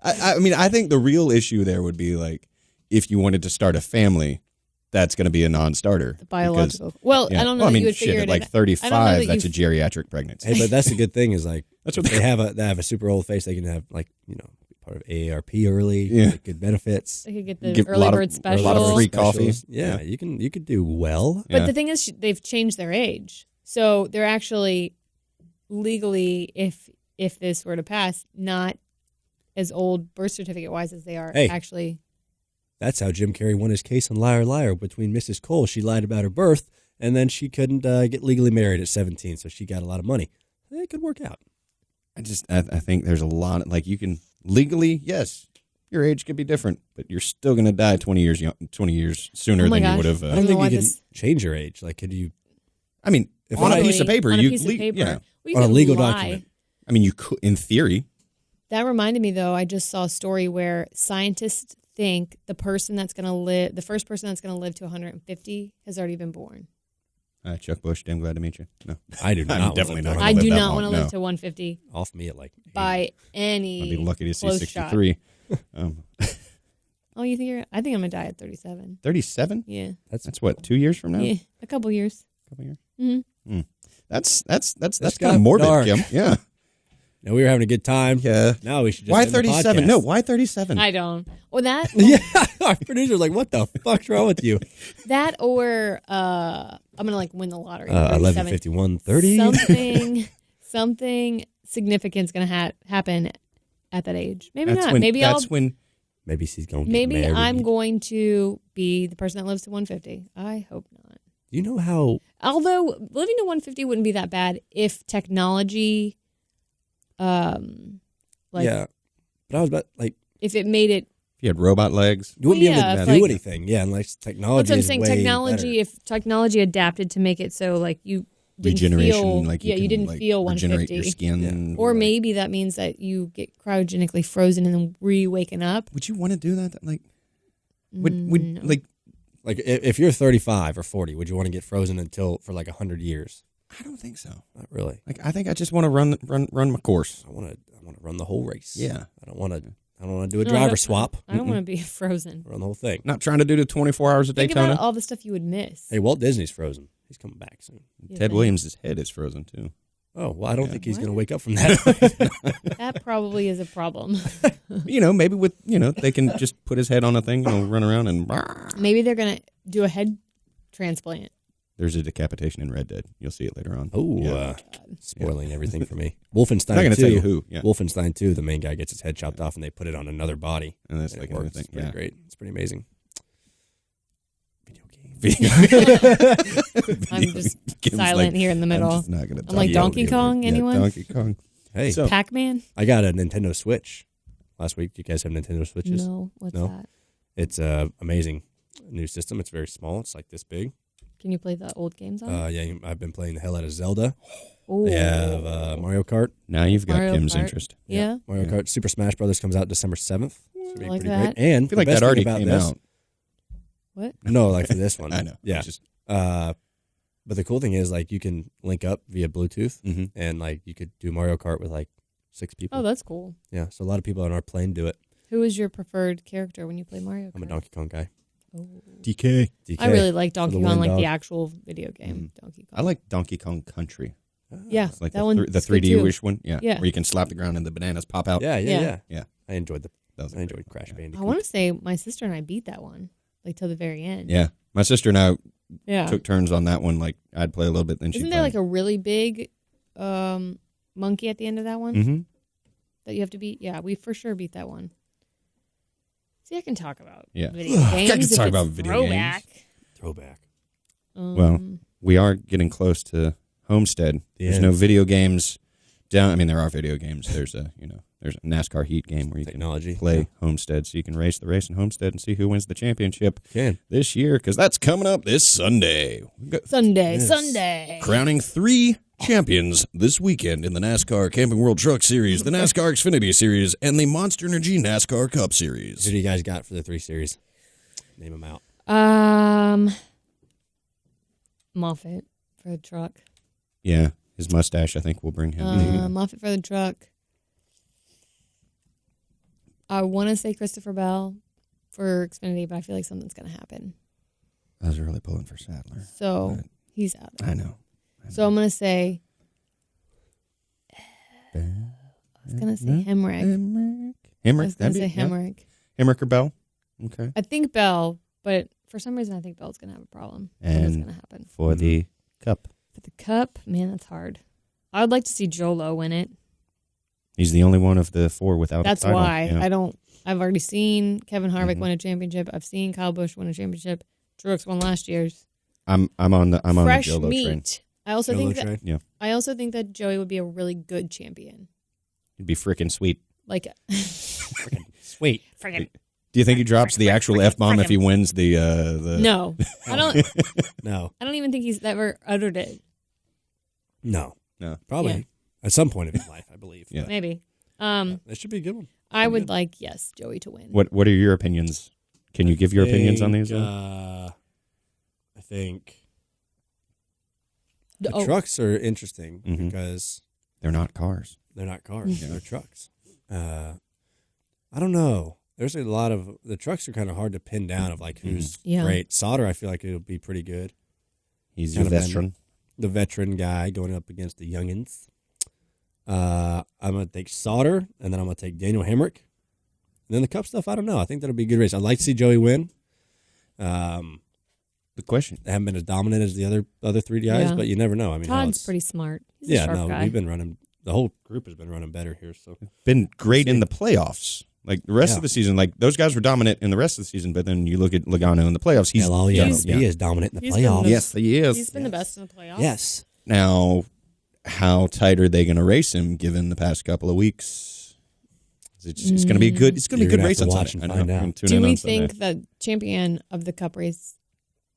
I mean, I think the real issue there would be like if you wanted to start a family, that's going to be a non-starter. The biological. Because, Well, yeah. I don't know Well, I that mean, you would shit, figure at it like out. 35, that's a geriatric pregnancy. Hey, but that's the good thing is like That's what they have a super old face. They can have like part of AARP early. Yeah. Get good benefits. They could get the Give a early lot of- bird a special. lot of free Specials. coffee. Yeah, you could do well. But Yeah. the thing is, they've changed their age, so they're actually legally, if this were to pass, not as old birth certificate wise as they are Hey. actually. That's how Jim Carrey won his case on Liar Liar between Mrs. Cole. She lied about her birth, and then she couldn't get legally married at 17, so she got a lot of money. It could work out. I think there's a lot, like you can legally, yes, your age could be different, but you're still going to die 20 years sooner Oh my than you gosh. would have. I I don't know think why you can this- change your age. Like, could you? I mean, If on a I- piece of paper, on a you piece of paper. yeah. Well, you On a can legal lie. document. I mean, you could, in theory. That reminded me, though. I just saw a story where scientists think the first person that's going to live to 150 has already been born. Chuck Bush, damn glad to meet you. No, I do I'm not. definitely not. I live do that not long, want to no. live to 150 Off me at like 80. by any. I'd be lucky to see close 63. Oh, you think you're? I think I'm gonna die at 37. 37? Yeah, That's what, 2 years from now? yeah, a couple years. Couple years? Mm-hmm. That's This kind got of morbid, dark. Kim. Yeah. Now we were having a good time. Yeah. Now we should just Why end the 37? podcast. No, why 37? I don't. Or that. Yeah, our producer's like, what the fuck's wrong with you? That or I'm gonna like win the lottery. 11:51:30. Something significant's gonna happen at that age. Maybe That's not. when, maybe that's when. Maybe she's going to get Maybe married. I'm going to be the person that lives to 150. I hope not. Do you know how? Although living to 150 wouldn't be that bad if technology, Yeah, but I was about like if it made it. If you had robot legs. you wouldn't be able yeah, to if, do like- anything. Yeah, unless technology. That's what I'm is saying. way Technology, better. if technology adapted to make it so like you didn't Regeneration, feel, like you can, didn't like, feel regenerate 150. your skin. Or like, maybe that means that you get cryogenically frozen and then re-waken up. Would you want to do that? Like, would No. Like if you're 35 or 40, would you want to get frozen for like 100 years? I don't think so. Not really. Like, I think I just want to run my course. I want to run the whole race. Yeah. I don't want to do a No, driver swap. I don't want to be frozen. Run the whole thing. Not trying to do the 24 hours of Think Daytona. about all the stuff you would miss. Hey, Walt Disney's frozen. He's coming back soon. You Ted think? Williams' head is frozen too. Oh, well, I don't think he's What? going to wake up from that. That probably is a problem. Maybe with they can just put his head on a thing and he'll run around and. Maybe they're going to do a head transplant. There's a decapitation in Red Dead. You'll see it later on. Oh, Yeah. spoiling everything for me. Wolfenstein I'm not going to 2. tell you who. Yeah. Wolfenstein 2, the main guy gets his head chopped off and they put it on another body. And that's And like it works. another thing. It's pretty Yeah. great. It's pretty amazing. I'm just Kim's silent like, here in the middle. I'm just not gonna I'm like talk Donkey over you. Kong, Yeah, anyone? Donkey Kong. Hey, So- Pac-Man? I got a Nintendo Switch last week. Do you guys have Nintendo Switches? No. What's No? that? It's a amazing new system. It's very small. It's like this big. Can you play the old games on it? Yeah, I've been playing the hell out of Zelda. Ooh. They have Mario Kart. Now you've got Mario Kim's Kart. interest. Yeah. Mario Yeah. Kart. Super Smash Brothers comes out December 7th. Should be I like pretty that. great. And I feel like the best that already thing about came this, out. What? No, like for this one. I know. Yeah. It's just, But the cool thing is, like, you can link up via Bluetooth, mhm. and like you could do Mario Kart with like 6 people. Oh, that's cool. Yeah, so a lot of people on our plane do it. Who is your preferred character when you play Mario Kart? I'm a Donkey Kong guy. Oh. DK. DK. I really like Donkey the Kong, wind like the dog. actual video game Donkey Kong. I like Donkey Kong Country. Yeah, It's like that the, one. the 3D-ish one. Yeah. Yeah. Where you can slap the ground and the bananas pop out. Yeah. Yeah. I enjoyed That was a I enjoyed great one, Crash yeah. Bandicoot. I want to say my sister and I beat that one, like till the very end. Yeah. My sister and I Yeah. took turns on that one. Like, I'd play a little bit, then she'd Isn't play. there like a really big monkey at the end of that one Mm-hmm. that you have to beat? Yeah, we for sure beat that one. See, I can talk about Yeah. video I games. can if talk it's about video throwback. Throwback. Well, we are getting close to Homestead. There's Yeah. no video games down. I mean, there are video games. There's a NASCAR Heat game where you Technology. can play Homestead, so you can race the race in Homestead and see who wins the championship Can. this year, because that's coming up this Sunday. We've got Sunday. crowning 3 champions this weekend in the NASCAR Camping World Truck Series, the NASCAR Xfinity Series, and the Monster Energy NASCAR Cup Series. Who do you guys got for the 3 series? Name them out. Moffitt for the truck. Yeah, his mustache, I think, will bring him. Moffitt for the truck. I want to say Christopher Bell for Xfinity, but I feel like something's going to happen. I was really pulling for Sadler. So But he's out. I know. So I'm going to say. I was going to say Hemrick. I Hemrick? was going to say Hemrick. Hemrick or Bell? Okay. I think Bell, but for some reason I think Bell's going to have a problem. Something's And going to happen. for the Cup. For the Cup, man, that's hard. I would like to see Jolo win it. He's the only one of the 4 without That's a title. why Yeah. I've already seen Kevin Harvick Mhm. win a championship. I've seen Kyle Busch win a championship. Truex won last year's. I'm on the Fresh Jolo meat. train. I also Yellow think that train. Yeah. I also think that Joey would be a really good champion. He'd be freaking sweet. Like Sweet. freaking Do you think he drops the actual F-bomb if he wins the no. I don't No. I don't even think he's ever uttered it. No. No. Probably Yeah. at some point of his life, I believe. Yeah. But, Maybe. that should be a good one. I would like Joey to win. What are your opinions? Can you give your opinions on these? I think the Oh, trucks are interesting Mhm. because They're not cars. they're not cars; they're trucks. I don't know. There's a lot of the trucks are kind of hard to pin down of like who's Yeah. great. Sauter, I feel like it'll be pretty good. He's Kind your of veteran. The veteran guy going up against the youngins. I'm going to take Sauter, and then I'm going to take Daniel Hemrick. And then the Cup stuff, I don't know. I think that'll be a good race. I'd like to see Joey win. Good question. They haven't been as dominant as the other three guys, but you never know. I mean, Todd's pretty smart. He's a sharp guy. We've been running. The whole group has been running better here. So been great in the playoffs. Like the rest of the season, like those guys were dominant in the rest of the season, but then you look at Logano in the playoffs. He is dominant in the playoffs. Yes, he is. He's been the best in the playoffs. Yes. Now, how tight are they going to race him given the past couple of weeks? It's going to be good. It's going to be a good race on Sunday. Do we think the champion of the Cup race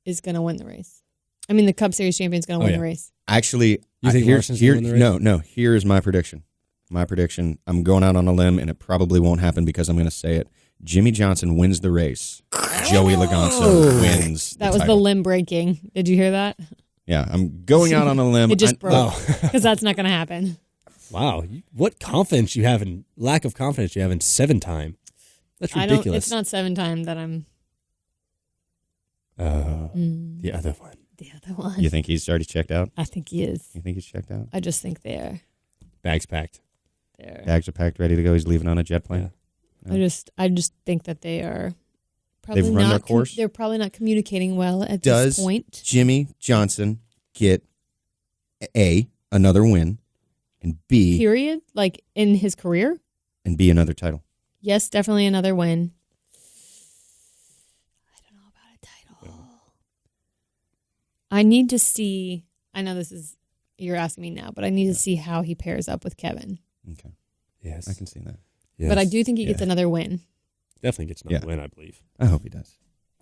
is going to win the race? I mean, the Cup Series champion is going to win the race. Actually, you think Larson's going to win the race? No. Here is my prediction. I'm going out on a limb, and it probably won't happen because I'm going to say it. Jimmy Johnson wins the race. Joey Logano wins. That was the limb breaking. Did you hear that? Yeah, I'm going out on a limb. It just broke because that's not going to happen. Wow, what confidence you have in lack of confidence you have in 7-time. That's ridiculous. It's not 7-time that I'm. The other one. The other one. You think he's already checked out? I think he is. You think he's checked out? I just think they're. Bags packed. Bags are packed, ready to go. He's leaving on a jet plane. Yeah. I just think that they are. Probably They've run their course. They're probably not communicating well at this point. Does Jimmy Johnson get A, another win, and B... Period? Like in his career? And B, another title. Yes, definitely another win. I don't know about a title. I need to see... I know you're asking me now, but I need to see how he pairs up with Kevin. Okay. Yes. I can see that. Yes. But I do think he gets another win. Definitely gets another win, I believe. I hope he does.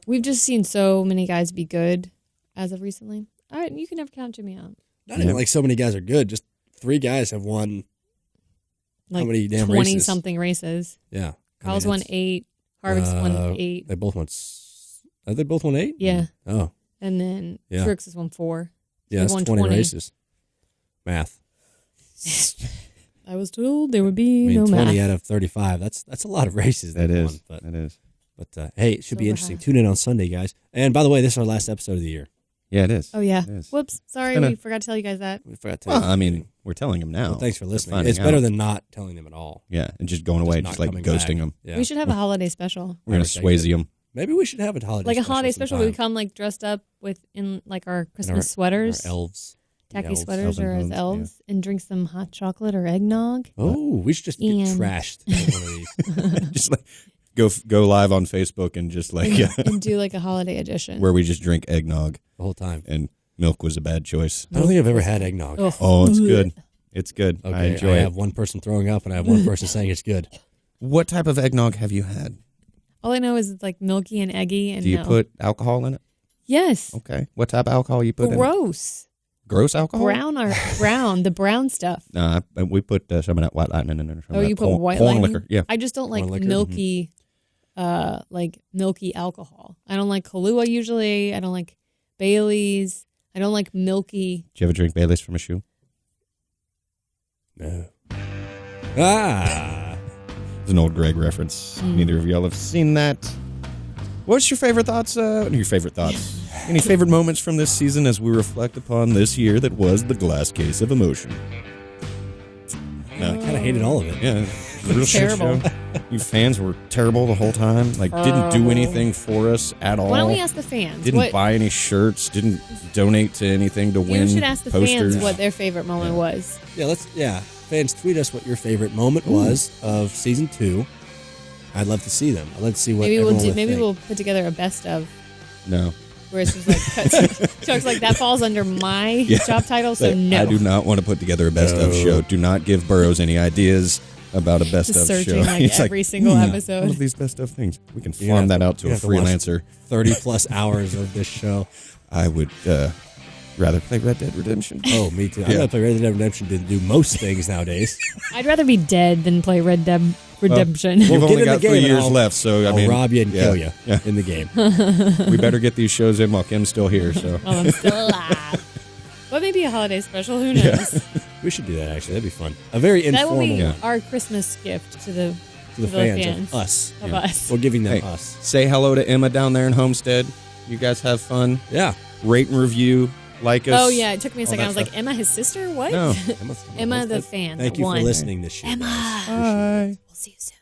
We've just seen so many guys be good as of recently. All right, you can never count Jimmy out. Not even like so many guys are good. Just 3 guys have won like how many damn races? 20-something races. Yeah. Kyle's won 8. Harvick's won 8. They both won... Have they both won 8? Yeah. Oh. And then Truex has won 4. So yeah, that's 20 races. Math. I was told there would be no 20 math. out of 35. That's a lot of races. That is. Won, that is. But hey, it should be interesting. Tune in on Sunday, guys. And by the way, this is our last episode of the year. Yeah, it is. Oh, yeah. It is. Whoops. Sorry, we forgot to tell you guys that. We forgot to tell you. I mean, we're telling them now. Well, thanks for listening. It's better than not telling them at all. Yeah, and just going away, just like ghosting them. Yeah. We should have a holiday special. We're going to Swayze them. Maybe we should have a holiday special. Like a holiday special where we come like dressed up in like our Christmas sweaters. Our elves. Tacky sweaters or as elves and drink some hot chocolate or eggnog. Oh, we should just get trashed. One of these. Just like go live on Facebook and just like and do like a holiday edition where we just drink eggnog the whole time. And milk was a bad choice. I don't think I've ever had eggnog. Oh, it's good. It's good. Okay, I enjoy it. I have one person throwing up and I have one person saying it's good. What type of eggnog have you had? All I know is it's like milky and eggy. And do you put alcohol in it? Yes. Okay. What type of alcohol you put in it? Gross. Gross alcohol? Brown, the brown stuff. Nah, we put some of that white lightning in there. Oh, you put white corn lightning? liquor. Yeah. I just don't like milky, milky alcohol. I don't like Kahlua usually. I don't like Bailey's. I don't like milky. Did you ever drink Bailey's from a shoe? No. It's an old Greg reference. Neither of y'all have seen that. What's your favorite thoughts? Any favorite moments from this season as we reflect upon this year that was the glass case of emotion? I kind of hated all of it. Yeah. Real terrible. You fans were terrible the whole time. Like, didn't do anything for us at all. Why don't we ask the fans? Didn't buy any shirts. Didn't donate to anything to win. You should ask the posters. fans what their favorite moment was. Yeah, fans, tweet us what your favorite moment was of season 2. I'd love to see them. I'd love to see what Maybe we'll put together a best of. No. Where it's just like Chuck's like that falls under my job title, so no. I do not want to put together a best of show. Do not give Burrows any ideas about a best of searching show. Like every single episode. All of these best of things. We can farm that out to a freelancer. 30+ hours of this show. I would rather play Red Dead Redemption. Oh, me too. I'd rather play Red Dead Redemption to do most things nowadays. I'd rather be dead than play Red Dead Redemption. You've only got 3 years left, so I'll rob you and kill you in the game. We better get these shows in while Kim's still here. So while I'm still alive. What may be a holiday special? Who knows? We should do that, actually. That'd be fun. A very informal. That will be our Christmas gift to the fans. Of us. Of us. We're giving them us. Say hello to Emma down there in Homestead. You guys have fun. Yeah. Rate and review. like us. Oh yeah, it took me a second. I was like, Emma, his sister? What? No. Emma the fan. Thank you for listening this year. Emma. Bye. We'll see you soon.